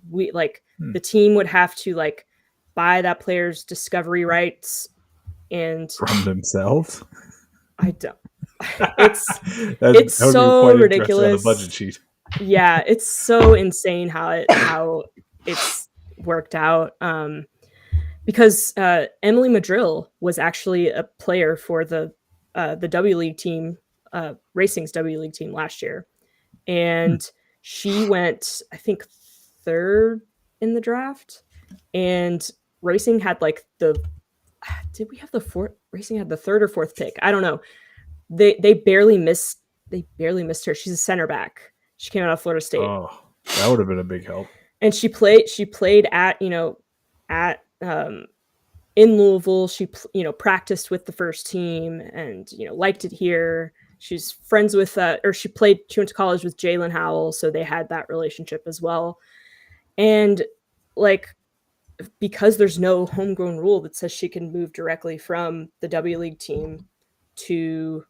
the team would have to like buy that player's discovery rights and from themselves. I don't. It's so ridiculous. On the budget sheet. Yeah, it's so insane how it's worked out. Because Emily Madrill was actually a player for the W League team, Racing's W League team last year, and she went, I think, 3rd in the draft. And Racing had like did we have the 4th? Racing had the 3rd or 4th pick. I don't know. They barely missed her. She's a center back. She came out of Florida State. Oh, that would have been a big help. And she played at in Louisville. She practiced with the first team and liked it here. She's friends with she went to college with Jalen Howell, so they had that relationship as well. And like because there's no homegrown rule that says she can move directly from the W League team to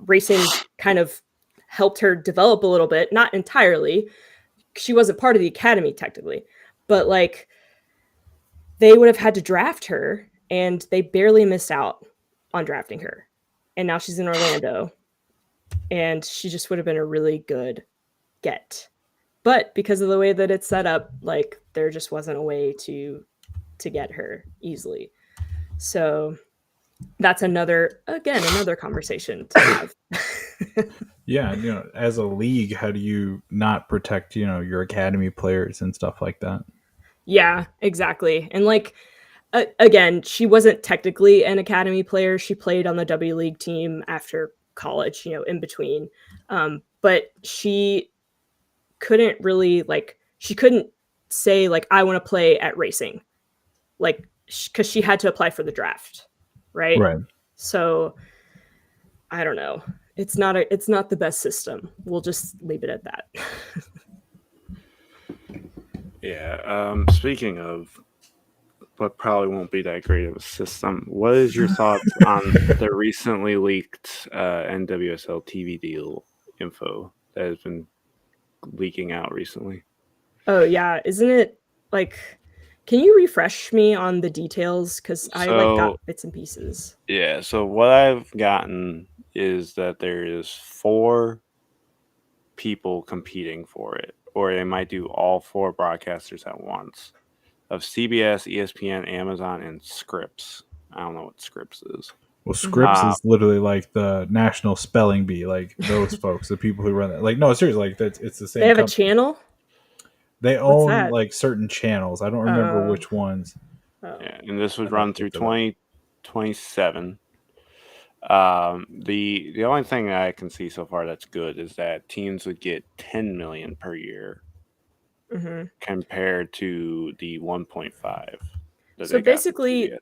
Racing kind of helped her develop a little bit, not entirely. She wasn't part of the academy technically, but like they would have had to draft her and they barely missed out on drafting her. And now she's in Orlando and she just would have been a really good get. But because of the way that it's set up, like there just wasn't a way to get her easily. So that's another conversation to have. Yeah, as a league, how do you not protect, your academy players and stuff like that? Yeah, exactly. And like, again, she wasn't technically an academy player. She played on the W League team after college, in between. But she couldn't really she couldn't say like, I want to play at Racing, like, because she had to apply for the draft. Right. So I don't know. It's not the best system. We'll just leave it at that. Yeah. Speaking of what probably won't be that great of a system, what is your thoughts on the recently leaked NWSL TV deal info that has been leaking out recently? Oh yeah, isn't it like? Can you refresh me on the details? Because I got bits and pieces. Yeah, so what I've gotten is that there is 4 people competing for it, or they might do all 4 broadcasters at once, of CBS, ESPN, Amazon, and Scripps. I don't know what Scripps is. Well, Scripps is literally like the national spelling bee, like those folks, the people who run that. Like, no, seriously, like it's the same. They have a channel? They own like certain channels. I don't remember which ones. Oh. Yeah, and this would I'd run have to through look it up. 2027. The only thing I can see so far that's good is that teams would get 10 million per year Mhm. compared to the 1.5 that So they got from basically, CBS.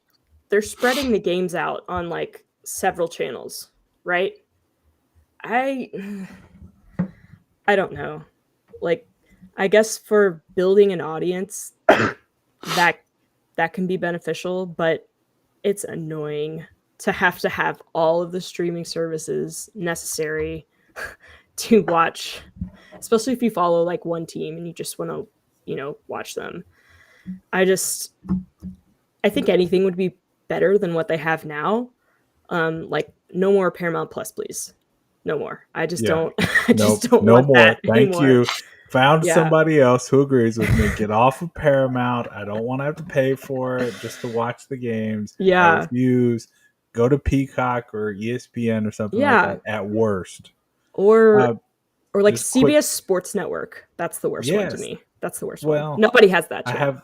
they're spreading the games out on like several channels, right? I I don't know. Like, I guess for building an audience, that that can be beneficial, but it's annoying to have all of the streaming services necessary to watch, especially if you follow like one team and you just want to, watch them. I just I think anything would be better than what they have now. Like no more Paramount Plus, please. No more. I just Yeah. don't I just Nope. don't No want that more. Thank anymore. you. Found Yeah. somebody else who agrees with me. Get off of Paramount. I don't want to have to pay for it just to watch the games. I Yeah. refuse. Go to Peacock or ESPN or something like Yeah. that at worst. Or Uh, or like just quick. CBS Sports Network. That's the worst one to Yes. me. That's the worst one. Well, Nobody has that I channel.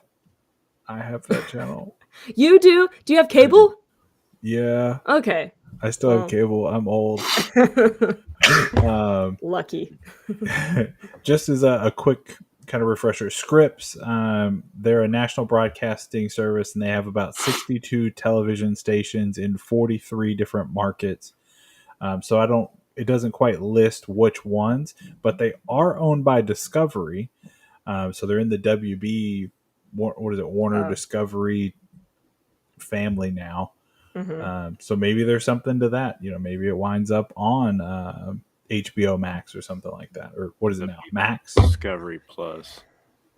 have that channel. You do? Do you have I do. cable? Yeah. Okay. I still have Well, cable. I'm old. Um, lucky. just as a quick kind of refresher, Scripps, they're a national broadcasting service, and they have about 62 television stations in 43 different markets. So it doesn't quite list which ones, but they are owned by Discovery. So they're in the WB, what is it, Warner Oh. Discovery family now. Mhm. So maybe there's something to that. Maybe it winds up on HBO Max or something like that. Or what is it The now? Max? Discovery Plus.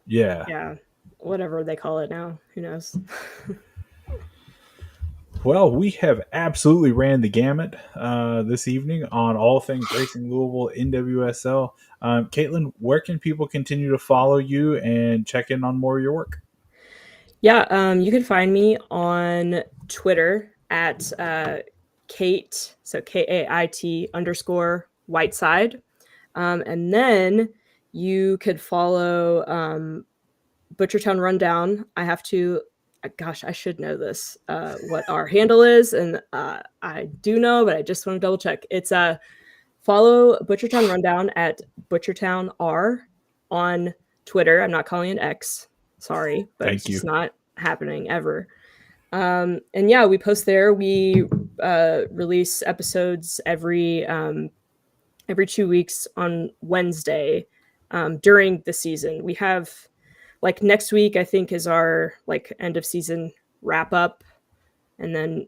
Yeah. Yeah. Whatever they call it now. Who knows? Well, we have absolutely ran the gamut this evening on all things Racing Louisville, NWSL. Kaitlyn, where can people continue to follow you and check in on more of your work? Yeah, you can find me on Twitter at Kate, so KAIT_Whiteside. And then you could follow Butchertown Rundown. I have to, gosh, I should know this, what our handle is. And I do know, but I just want to double check. It's follow Butchertown Rundown at Butchertown R on Twitter. I'm not calling it X. Sorry, but it's Thank you. just not happening ever. And yeah, we post there. We release episodes every 2 weeks on Wednesday during the season. We have like next week, I think, is our like end of season wrap up, and then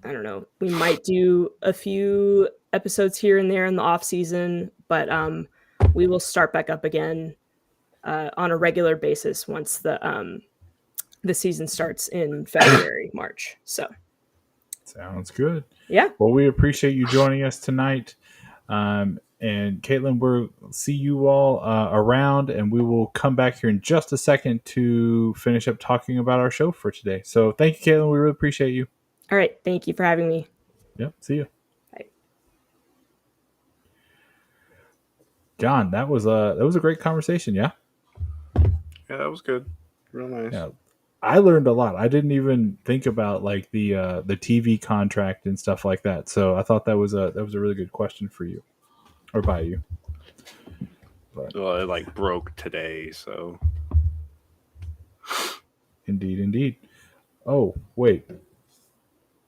I don't know, we might do a few episodes here and there in the off season, but we will start back up again on a regular basis once the season starts in February, March. So Sounds good. yeah. Well, we appreciate you joining us tonight. And Kaitlyn, we'll see you all around, and we will come back here in just a second to finish up talking about our show for today. So thank you, Kaitlyn. We really appreciate you. All right. Thank you for having me. Yep. See you. Bye. John, that was a great conversation. Yeah. Yeah, that was good. Real nice. Yeah. I learned a lot. I didn't even think about like the TV contract and stuff like that. So I thought that was a really good question for you or by you. But Well, it like broke today, so indeed. Oh, wait.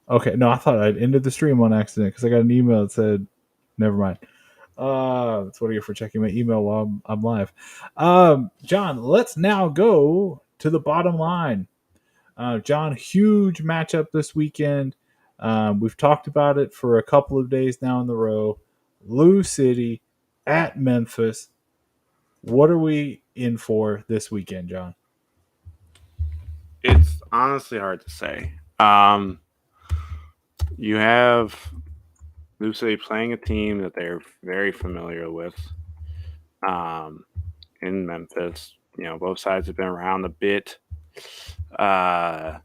Okay, no, I thought I'd ended the stream on accident because I got an email that said, "Never mind." That's what I get for checking my email while I'm live. John, let's now go to the bottom line. John, huge matchup this weekend. We've talked about it for a couple of days now in the row. Lou City at Memphis. What are we in for this weekend, John? it's honestly hard to say. You have New City playing a team that they're very familiar with in Memphis. Both sides have been around a bit. In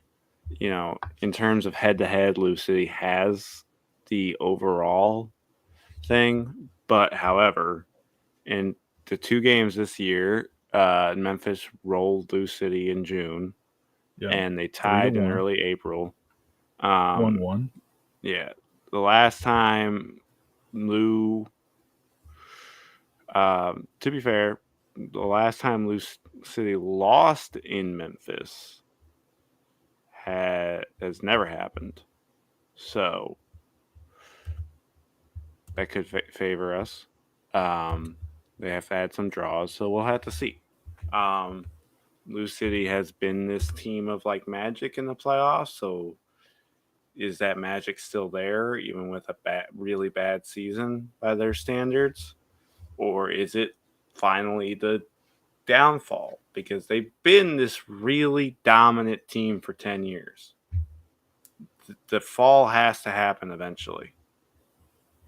terms of head to head, Lou City has the overall thing. But however, in the two games this year, Memphis rolled Lou City in June. Yeah. and they tied in 3-1. early April. 1-1. Yeah, the last time Lou, to be fair, the last time Lou City lost in Memphis has never happened. So that could favor us. They have had some draws, so we'll have to see. Lou City has been this team of like magic in the playoffs, so is that magic still there, even with a really bad season by their standards? Or is it finally the downfall? Because they've been this really dominant team for 10 years. The fall has to happen eventually.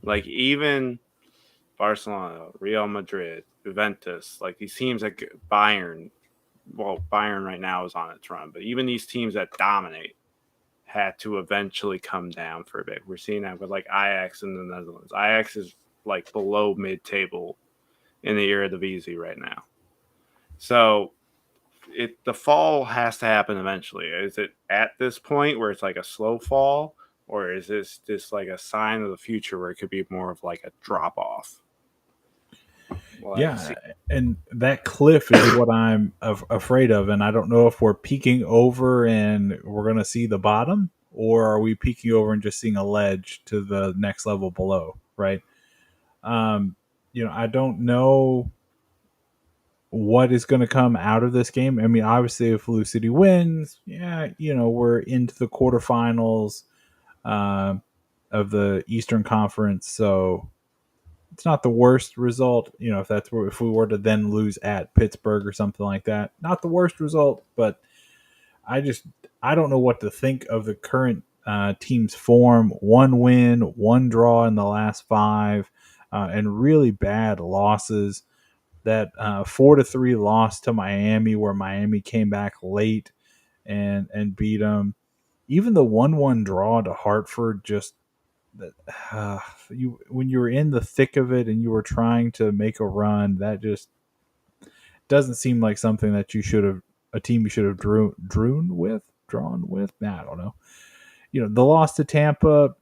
Like, even Barcelona, Real Madrid, Juventus, like these teams like Bayern, well, Bayern right now is on its run, but even these teams that dominate had to eventually come down for a bit. We're seeing that with like Ajax in the Netherlands. Ajax is like below mid-table in the Eredivisie right now. So the fall has to happen eventually. Is it at this point where it's like a slow fall, or is this just like a sign of the future where it could be more of like a drop off? Yeah, and that cliff is what I'm afraid of, and I don't know if we're peeking over and we're going to see the bottom, or are we peeking over and just seeing a ledge to the next level below, right? I don't know what is going to come out of this game. I mean, obviously, if Lou City wins, yeah, we're into the quarterfinals uh, of the Eastern Conference, so it's not the worst result. If we were to then lose at Pittsburgh or something like that, not the worst result. But I don't know what to think of the current team's form. 1 win, 1 draw in the last 5, and really bad losses. That 4-3 loss to Miami, where Miami came back late and beat them. Even the 1-1 draw to Hartford, just when you were in the thick of it and you were trying to make a run, that just doesn't seem like something that a team you should have drawn with. Nah, I don't know. The loss to Tampa,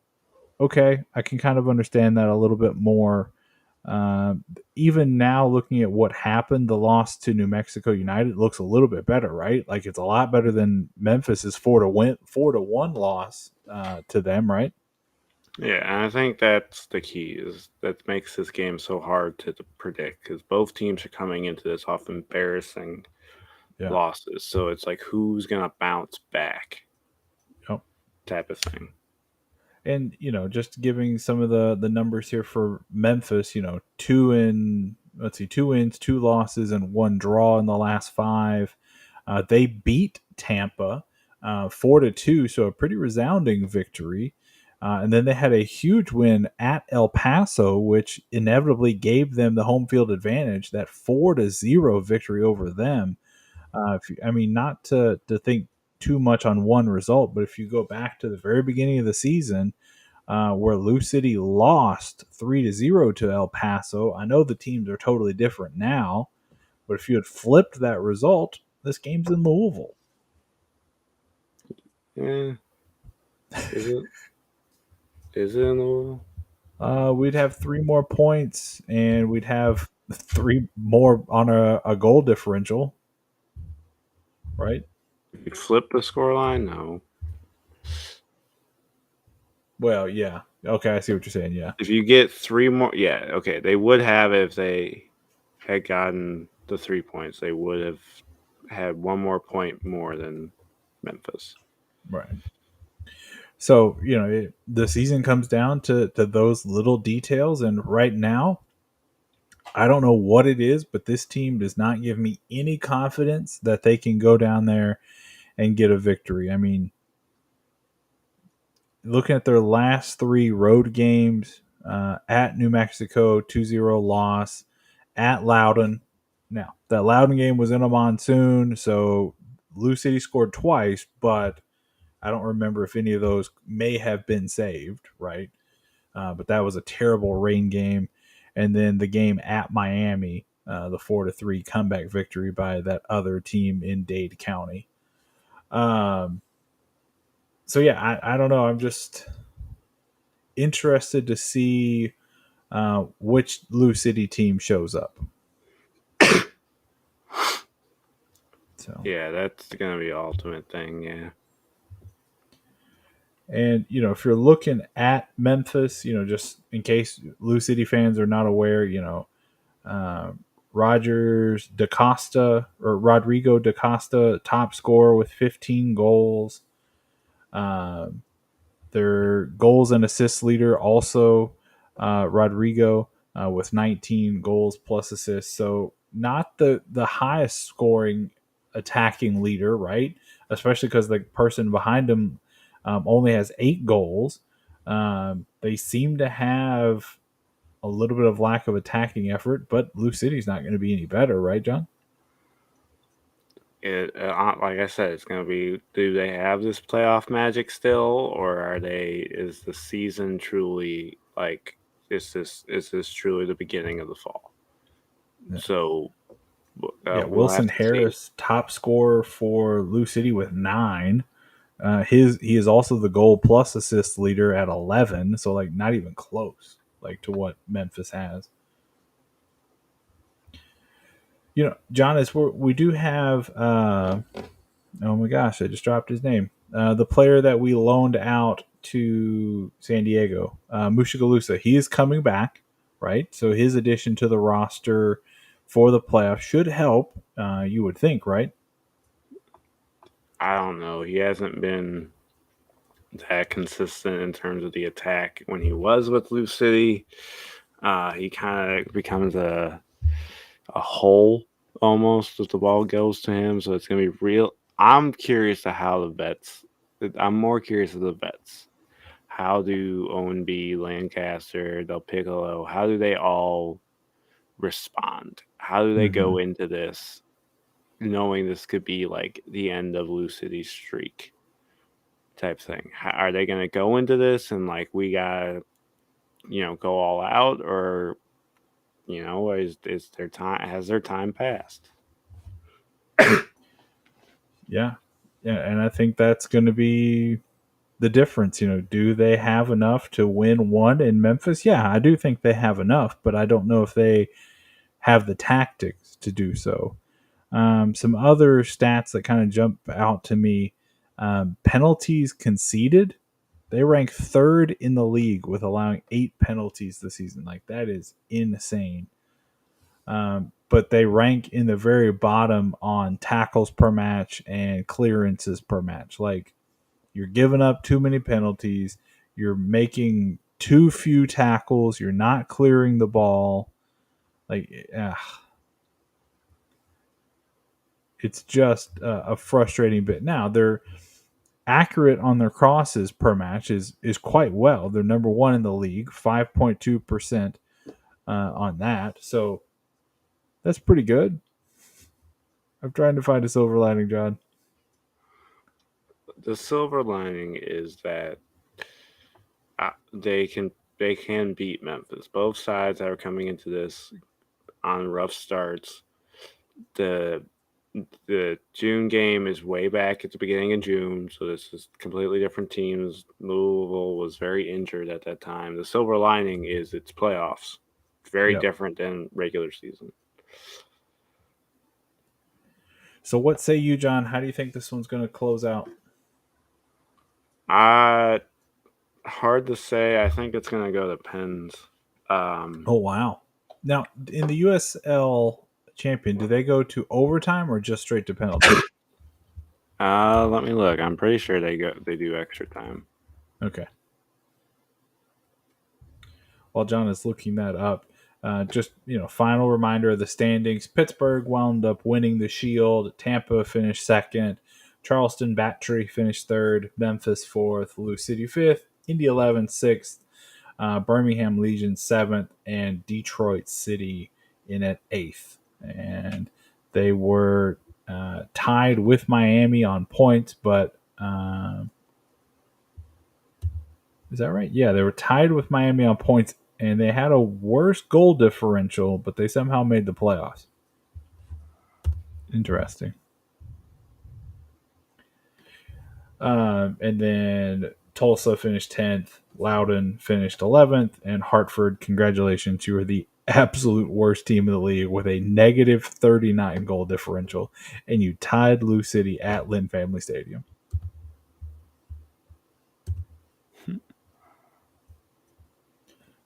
okay, I can kind of understand that a little bit more. Uh, Even now, looking at what happened, the loss to New Mexico United looks a little bit better, right? Like it's a lot better than Memphis's 4-1 loss to them, right? Yeah, and I think that's the key, is that makes this game so hard to predict, because both teams are coming into this off embarrassing losses. So it's like, who's going to bounce back? Yep. Type of thing. And just giving some of the numbers here for Memphis, 2 wins, 2 losses, and 1 draw in the last 5. They beat Tampa 4-2, so a pretty resounding victory. And then they had a huge win at El Paso, which inevitably gave them the home field advantage. That 4-0 victory over them. Not to think too much on one result, but if you go back to the very beginning of the season, where Lou City lost 3-0 to El Paso, I know the teams are totally different now, but if you had flipped that result, this game's in Louisville. Yeah. Is it in Louisville? We'd have 3 more points, and we'd have 3 more on a goal differential, right? You flip the scoreline? No. Well, yeah. Okay, I see what you're saying. Yeah. If you get 3 more, yeah, okay. They would have, if they had gotten the 3 points, they would have had 1 more point more than Memphis. Right. So, the season comes down to those little details. And right now, I don't know what it is, but this team does not give me any confidence that they can go down there and get a victory. I mean, looking at their last 3 road games, at New Mexico, 2-0 loss, at Loudon. Now, that Loudon game was in a monsoon, so Lou City scored twice, but I don't remember if any of those may have been saved, right? But that was a terrible rain game. And then the game at Miami, the 4-3 comeback victory by that other team in Dade County. So yeah, I don't know. I'm just interested to see which Lou City team shows up. So Yeah, that's gonna be the ultimate thing. Yeah. and if you're looking at Memphis, just in case Lou City fans are not aware, uh, Rogers DaCosta or Rodrigo DaCosta, top scorer with 15 goals. Um, Their goals and assists leader also Rodrigo with 19 goals plus assists. So not the highest scoring attacking leader, right? Especially because the person behind him only has 8 goals. They seem to have a little bit of lack of attacking effort, but Blue City's not going to be any better, right, John? Like I said, it's gonna be. Do they have this playoff magic still, or are they? Is the season truly like? Is this truly the beginning of the fall? Yeah. So Yeah, we'll Wilson have to see. Harris, top scorer for Lou City with 9. He is also the goal plus assist leader at 11, so like not even close, like to what Memphis has. John, is we do have. Oh my gosh, I just dropped his name. The player that we loaned out to San Diego, Mushagalusa. He is coming back, right? So his addition to the roster for the playoffs should help. You would think, right? I don't know. He hasn't been that consistent in terms of the attack when he was with Blue City. He kind of becomes a hole almost as the ball goes to him. So it's gonna be real. I'm curious to how the vets. I'm more curious of the vets. How do Owen B, Lancaster, Del Piccolo, how do they all respond? How do they Mm-hmm. go into this knowing this could be like the end of Blue City's streak type thing? Are they going to go into this and like we got to, go all out, or is their time, has their time passed? Yeah, yeah, and I think that's going to be the difference. Do they have enough to win one in Memphis? Yeah, I do think they have enough, but I don't know if they have the tactics to do so. Some other stats that kind of jump out to me: penalties conceded. They rank third in the league with allowing 8 penalties this season. Like that is insane. But they rank in the very bottom on tackles per match and clearances per match. Like you're giving up too many penalties. You're making too few tackles. You're not clearing the ball. Like, it's just a frustrating bit. Now they're accurate on their crosses per match is quite well. They're number one in the league, 5.2% on that. So that's pretty good. I'm trying to find a silver lining, John. The silver lining is that they can beat Memphis. Both sides that are coming into this on rough starts. The the June game is way back at the beginning of June, so this is completely different teams. Louisville was very injured at that time. The silver lining is it's playoffs. Very Yep. different than regular season. So what say you, John? How do you think this one's going to close out? Hard to say. I think it's gonna go to Pens. Oh wow! Now in the USL champion, do they go to overtime or just straight to penalty? Let me look. I'm pretty sure they do extra time. Okay. While John is looking that up, just final reminder of the standings: Pittsburgh wound up winning the Shield. Tampa finished second. Charleston Battery finished third. Memphis fourth. Lou City fifth. Indy 11 sixth. Birmingham Legion seventh, and Detroit City in at eighth. And they were tied with Miami on points, but is that right? Yeah, they were tied with Miami on points, and they had a worse goal differential, but they somehow made the playoffs. Interesting. And then Tulsa finished 10th. Loudon finished 11th. And Hartford, congratulations. You were the absolute worst team in the league with a negative 39 goal differential. And you tied Lou City at Lynn Family Stadium.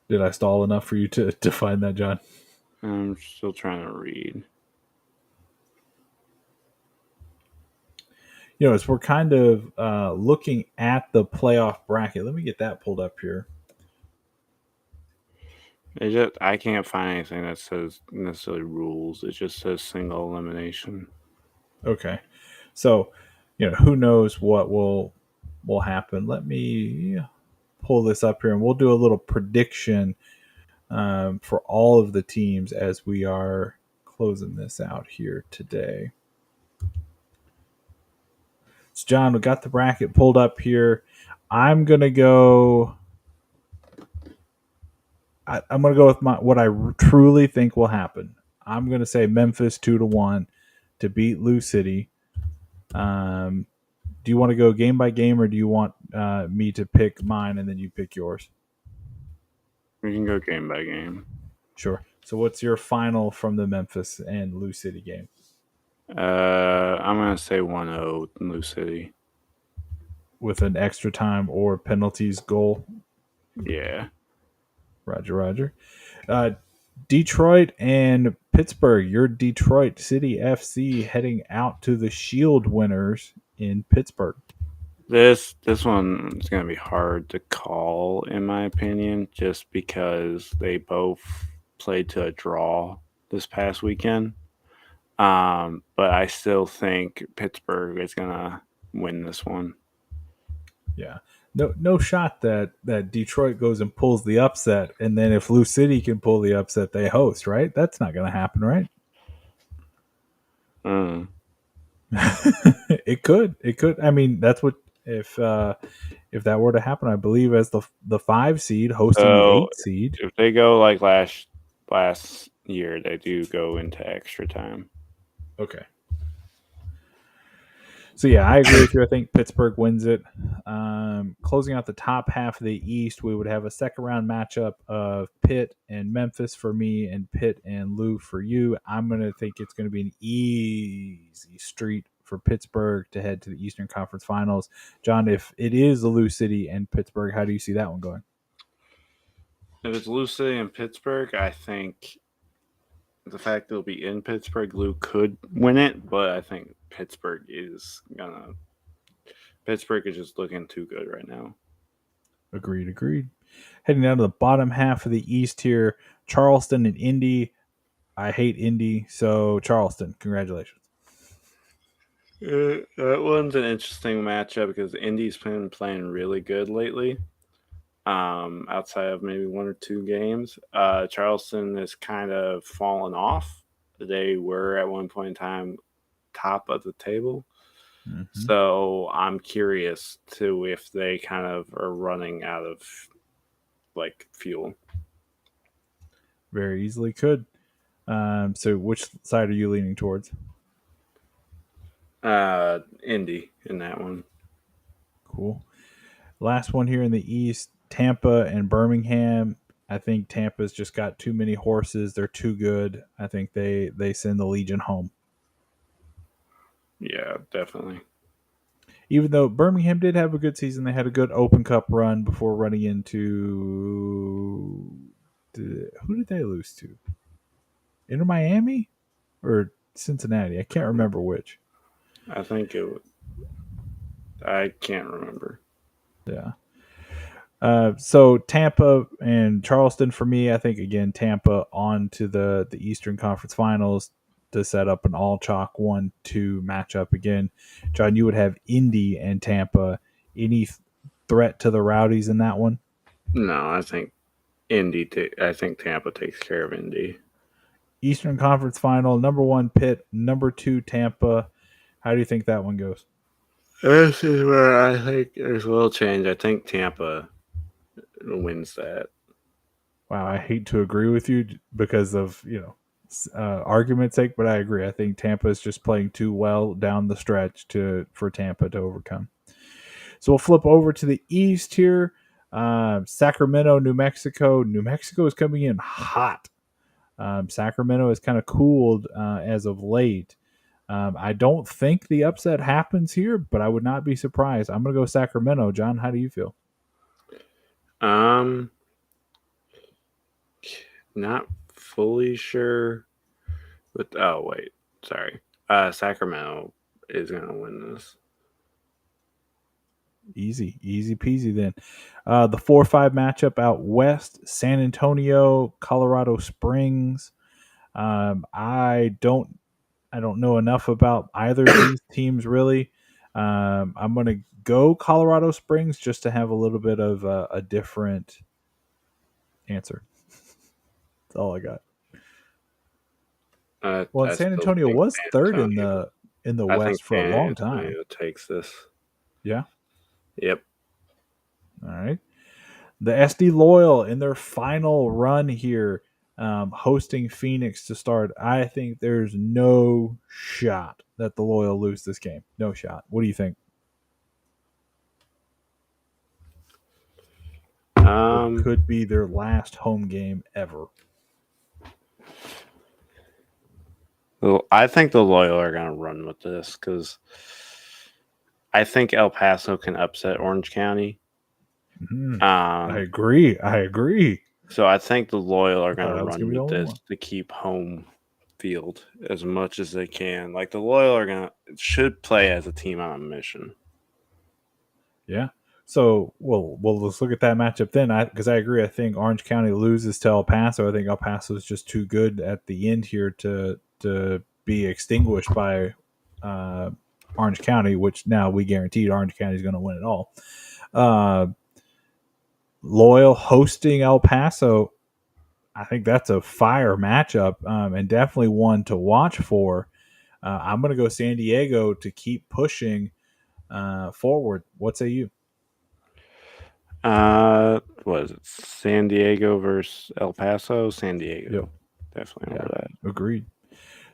Did I stall enough for you to find that, John? I'm still trying to read. As we're kind of looking at the playoff bracket, let me get that pulled up here. I can't find anything that says necessarily rules. It just says single elimination. Okay, so who knows what will happen. Let me pull this up here, and we'll do a little prediction for all of the teams as we are closing this out here today. So, John, we got the bracket pulled up here. I'm gonna go. I'm gonna go with what I truly think will happen. I'm gonna say Memphis 2-1 to beat Lou City. Do you want to go game by game, or do you want me to pick mine and then you pick yours? We can go game by game. Sure. So, what's your final from the Memphis and Lou City game? I'm gonna say 1-0 Lou City. With an extra time or penalties goal? Yeah. Roger. Detroit and Pittsburgh. Your Detroit City FC heading out to the Shield winners in Pittsburgh. This one is going to be hard to call, in my opinion, just because they both played to a draw this past weekend. But I still think Pittsburgh is going to win this one. Yeah. No shot that Detroit goes and pulls the upset, and then if Lou City can pull the upset, they host, right? That's not going to happen, right? It could. I mean, that's what if that were to happen, I believe as the 5 seed hosting the 8 seed. If they go like last year, they do go into extra time. Okay. So yeah, I agree with you. I think Pittsburgh wins it. Closing out the top half of the East, we would have a second round matchup of Pitt and Memphis for me, and Pitt and Lou for you. I'm gonna think it's gonna be an easy street for Pittsburgh to head to the Eastern Conference Finals. John, if it is the Lou City and Pittsburgh, how do you see that one going? If it's Lou City and Pittsburgh, I think the fact it'll be in Pittsburgh, Lou could win it, but I think Pittsburgh is just looking too good right now. Agreed. Heading down to the bottom half of the East here, Charleston and Indy. I hate Indy, so Charleston, congratulations. That one's an interesting matchup because Indy's been playing really good lately. Outside of maybe 1 or 2 games, Charleston has kind of fallen off. They were at one point in time top of the table. Mm-hmm. So I'm curious to if they kind of are running out of fuel. Very easily could. So which side are you leaning towards? Indy in that one. Cool. Last one here in the East, Tampa and Birmingham. I think Tampa's just got too many horses. They're too good. I think they send the Legion home. Yeah, definitely. Even though Birmingham did have a good season, they had a good Open Cup run before running into who did they lose to? Inter Miami or Cincinnati? I can't remember which. I think it was. I can't remember. Yeah. So Tampa and Charleston for me, I think again Tampa on to the Eastern Conference Finals to set up an all chalk 1-2 matchup again. John, you would have Indy and Tampa. Any threat to the Rowdies in that one? No, I think I think Tampa takes care of Indy. Eastern Conference Final, number 1 Pitt, number 2 Tampa. How do you think that one goes? This is where I think there's a little change. I think Tampa wins that. Wow, I hate to agree with you because of argument's sake, but I agree. I think Tampa is just playing too well down the stretch for Tampa to overcome. So we'll flip over to the east here. Sacramento, New Mexico. New Mexico is coming in hot. Sacramento has kind of cooled as of late. I don't think the upset happens here, but I would not be surprised. I'm going to go Sacramento. John, how do you feel? Not fully sure. But sorry. Sacramento is going to win this. Easy peasy then. The 4-5 matchup out west, San Antonio, Colorado Springs. I don't know enough about either of these teams really. I'm going to go Colorado Springs just to have a little bit of a different answer. That's all I got. Well, San Antonio was third in the West for a long time. Antonio takes this. Yeah. Yep. All right. The SD Loyal in their final run here, hosting Phoenix to start. I think there's no shot that the Loyal lose this game. No shot. What do you think? It could be their last home game ever. Well, I think the Loyal are going to run with this because I think El Paso can upset Orange County. Mm-hmm. I agree. So I think the Loyal are going to run with this to keep home field as much as they can. Like the Loyal should play as a team on a mission. Yeah. So let's look at that matchup then. Because I agree. I think Orange County loses to El Paso. I think El Paso is just too good at the end here to be extinguished by Orange County, which now we guaranteed Orange County is going to win it all. Loyal hosting El Paso. I think that's a fire matchup and definitely one to watch for. I'm going to go San Diego to keep pushing forward. What say you? What is it? San Diego versus El Paso? San Diego. Yep. Definitely over that. Agreed.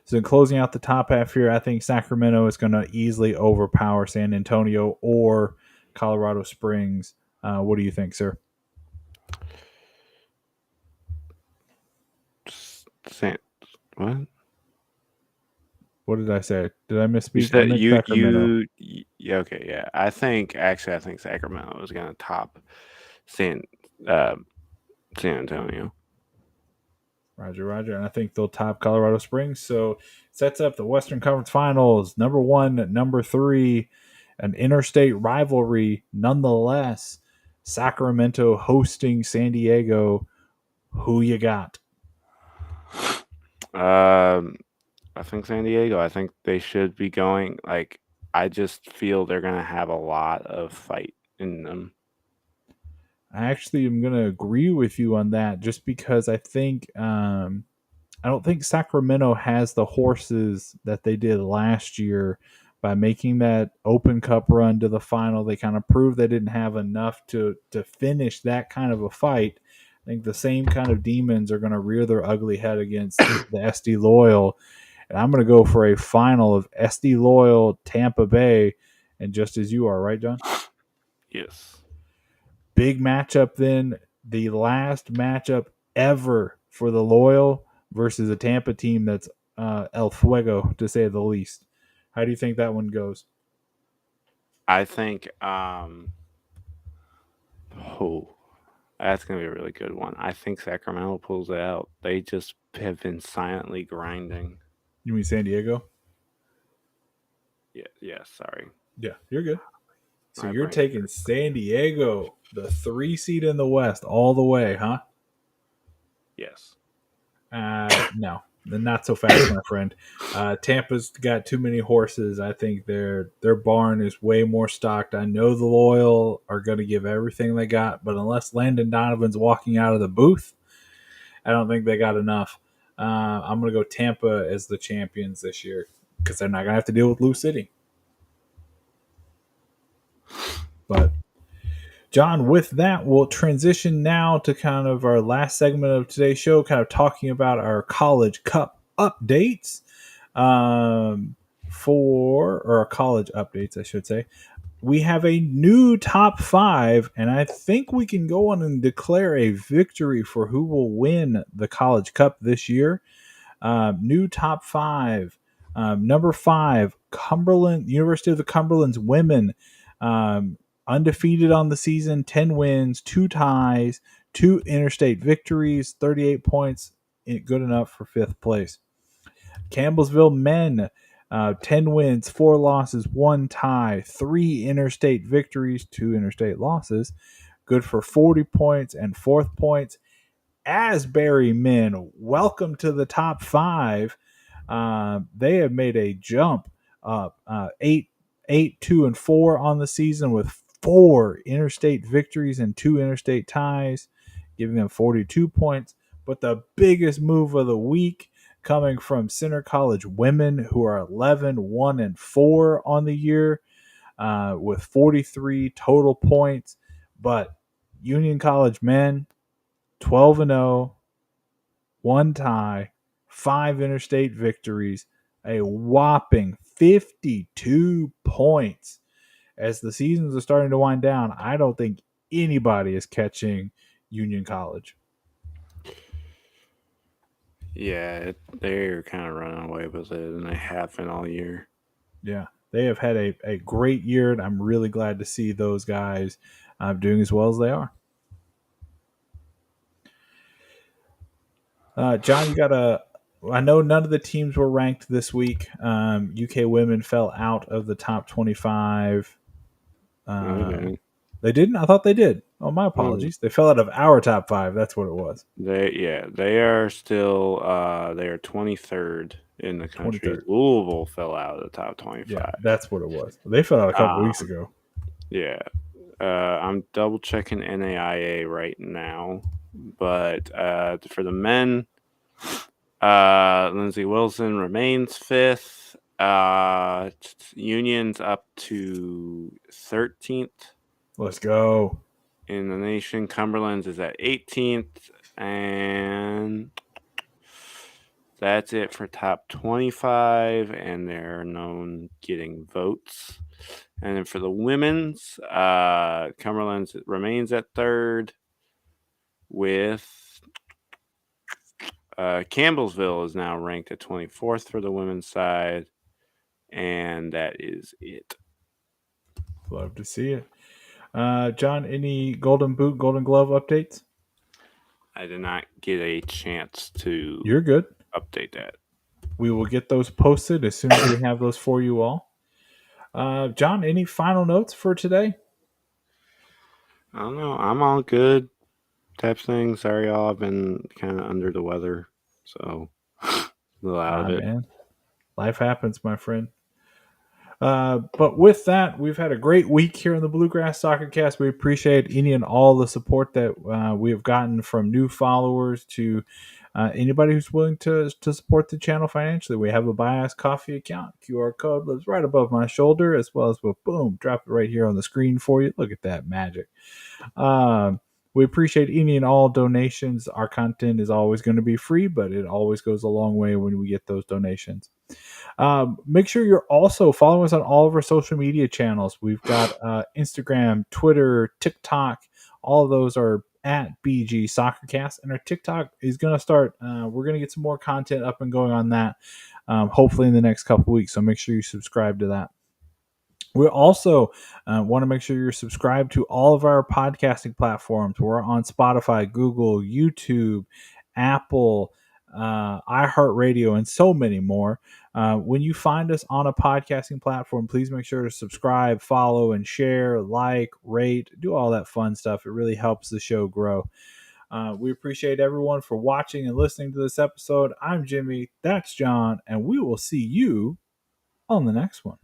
So in closing out the top half here, I think Sacramento is going to easily overpower San Antonio or Colorado Springs. What do you think, sir? What? What did I say? Did I misspeak? You said Sacramento. Okay, yeah. I think Sacramento is going to top San Antonio. Roger. And I think they'll top Colorado Springs. So sets up the Western Conference Finals. Number 1, number 3, an interstate rivalry nonetheless. Sacramento hosting San Diego. Who you got? I think San Diego. I think they should be going. Like, I just feel they're going to have a lot of fight in them. I actually am going to agree with you on that just because I think I don't think Sacramento has the horses that they did last year by making that Open Cup run to the final. They kind of proved they didn't have enough to finish that kind of a fight. I think the same kind of demons are going to rear their ugly head against the SD Loyal. And I'm going to go for a final of SD Loyal Tampa Bay. And just as you are, right, John? Yes. Big matchup then. The last matchup ever for the Loyal versus a Tampa team that's El Fuego, to say the least. How do you think that one goes? I think that's going to be a really good one. I think Sacramento pulls it out. They just have been silently grinding. You mean San Diego? Yeah, sorry. Yeah, you're good. So you're taking San Diego, the 3 seed in the West, all the way, huh? Yes. No, not so fast, my friend. Tampa's got too many horses. I think their barn is way more stocked. I know the Loyal are going to give everything they got, but unless Landon Donovan's walking out of the booth, I don't think they got enough. I'm going to go Tampa as the champions this year because they're not going to have to deal with Lou City. But, John, with that, we'll transition now to kind of our last segment of today's show, kind of talking about our College Cup updates or our college updates, I should say. we have a new top 5, and I think we can go on and declare a victory for who will win the College Cup this year. New top 5. Number 5, Cumberland, University of the Cumberland's women, undefeated on the season, 10 wins, 2 ties, 2 interstate victories, 38 points, good enough for 5th place. Campbellsville men, 10 wins, 4 losses, 1 tie, 3 interstate victories, 2 interstate losses, good for 40 points and 4th points. Asbury men, welcome to the top 5. They have made a jump up, 8, 2, and 4 on the season with 4 interstate victories and 2 interstate ties, giving them 42 points. But the biggest move of the week coming from Center College women, who are 11, 1, and 4 on the year, with 43 total points. But Union College men, 12 and 0, 1 tie, 5 interstate victories, a whopping 52 points. As the seasons are starting to wind down, I don't think anybody is catching Union College. Yeah, they're kind of running away with it, and they have been all year. Yeah, they have had a great year, and I'm really glad to see those guys doing as well as they are. John, you got a. I know none of the teams were ranked this week. UK women fell out of the top 25. They didn't? I thought they did. Oh, my apologies. They fell out of our top 5. That's what it was. They are still they are 23rd in the country. 23rd. Louisville fell out of the top 25. Yeah, that's what it was. They fell out a couple weeks ago. Yeah. I'm double checking NAIA right now, but for the men, Lindsay Wilson remains 5th. Union's up to 13th. Let's go. In the nation, Cumberland's is at 18th, and that's it for top 25, and they're known getting votes. And then for the women's, Cumberland's remains at 3rd, with Campbellsville is now ranked at 24th for the women's side, and that is it. Love to see it. John, any Golden Boot, Golden Glove updates? I did not get a chance to. You're good. Update that. We will get those posted as soon as we have those for you all. John, any final notes for today? I don't know. I'm all good type thing. Sorry, y'all. I've been kind of under the weather, so a little out of it. Man. Life happens, my friend. But with that, we've had a great week here in the Bluegrass Soccer Cast. We appreciate any and all the support that we have gotten from new followers to anybody who's willing to support the channel financially. We have a Buy Us Coffee account. QR code lives right above my shoulder, as well as we'll boom, drop it right here on the screen for you. Look at that magic. We appreciate any and all donations. Our content is always going to be free, but it always goes a long way when we get those donations. Make sure you're also following us on all of our social media channels. We've got Instagram, Twitter, TikTok. All of those are at BG Soccercast, and our TikTok is going to start. We're going to get some more content up and going on that, hopefully in the next couple weeks. So make sure you subscribe to that. We also want to make sure you're subscribed to all of our podcasting platforms. We're on Spotify, Google, YouTube, Apple, iHeartRadio, and so many more. When you find us on a podcasting platform, please make sure to subscribe, follow, and share, like, rate, do all that fun stuff. It really helps the show grow. We appreciate everyone for watching and listening to this episode. I'm Jimmy, that's John, and we will see you on the next one.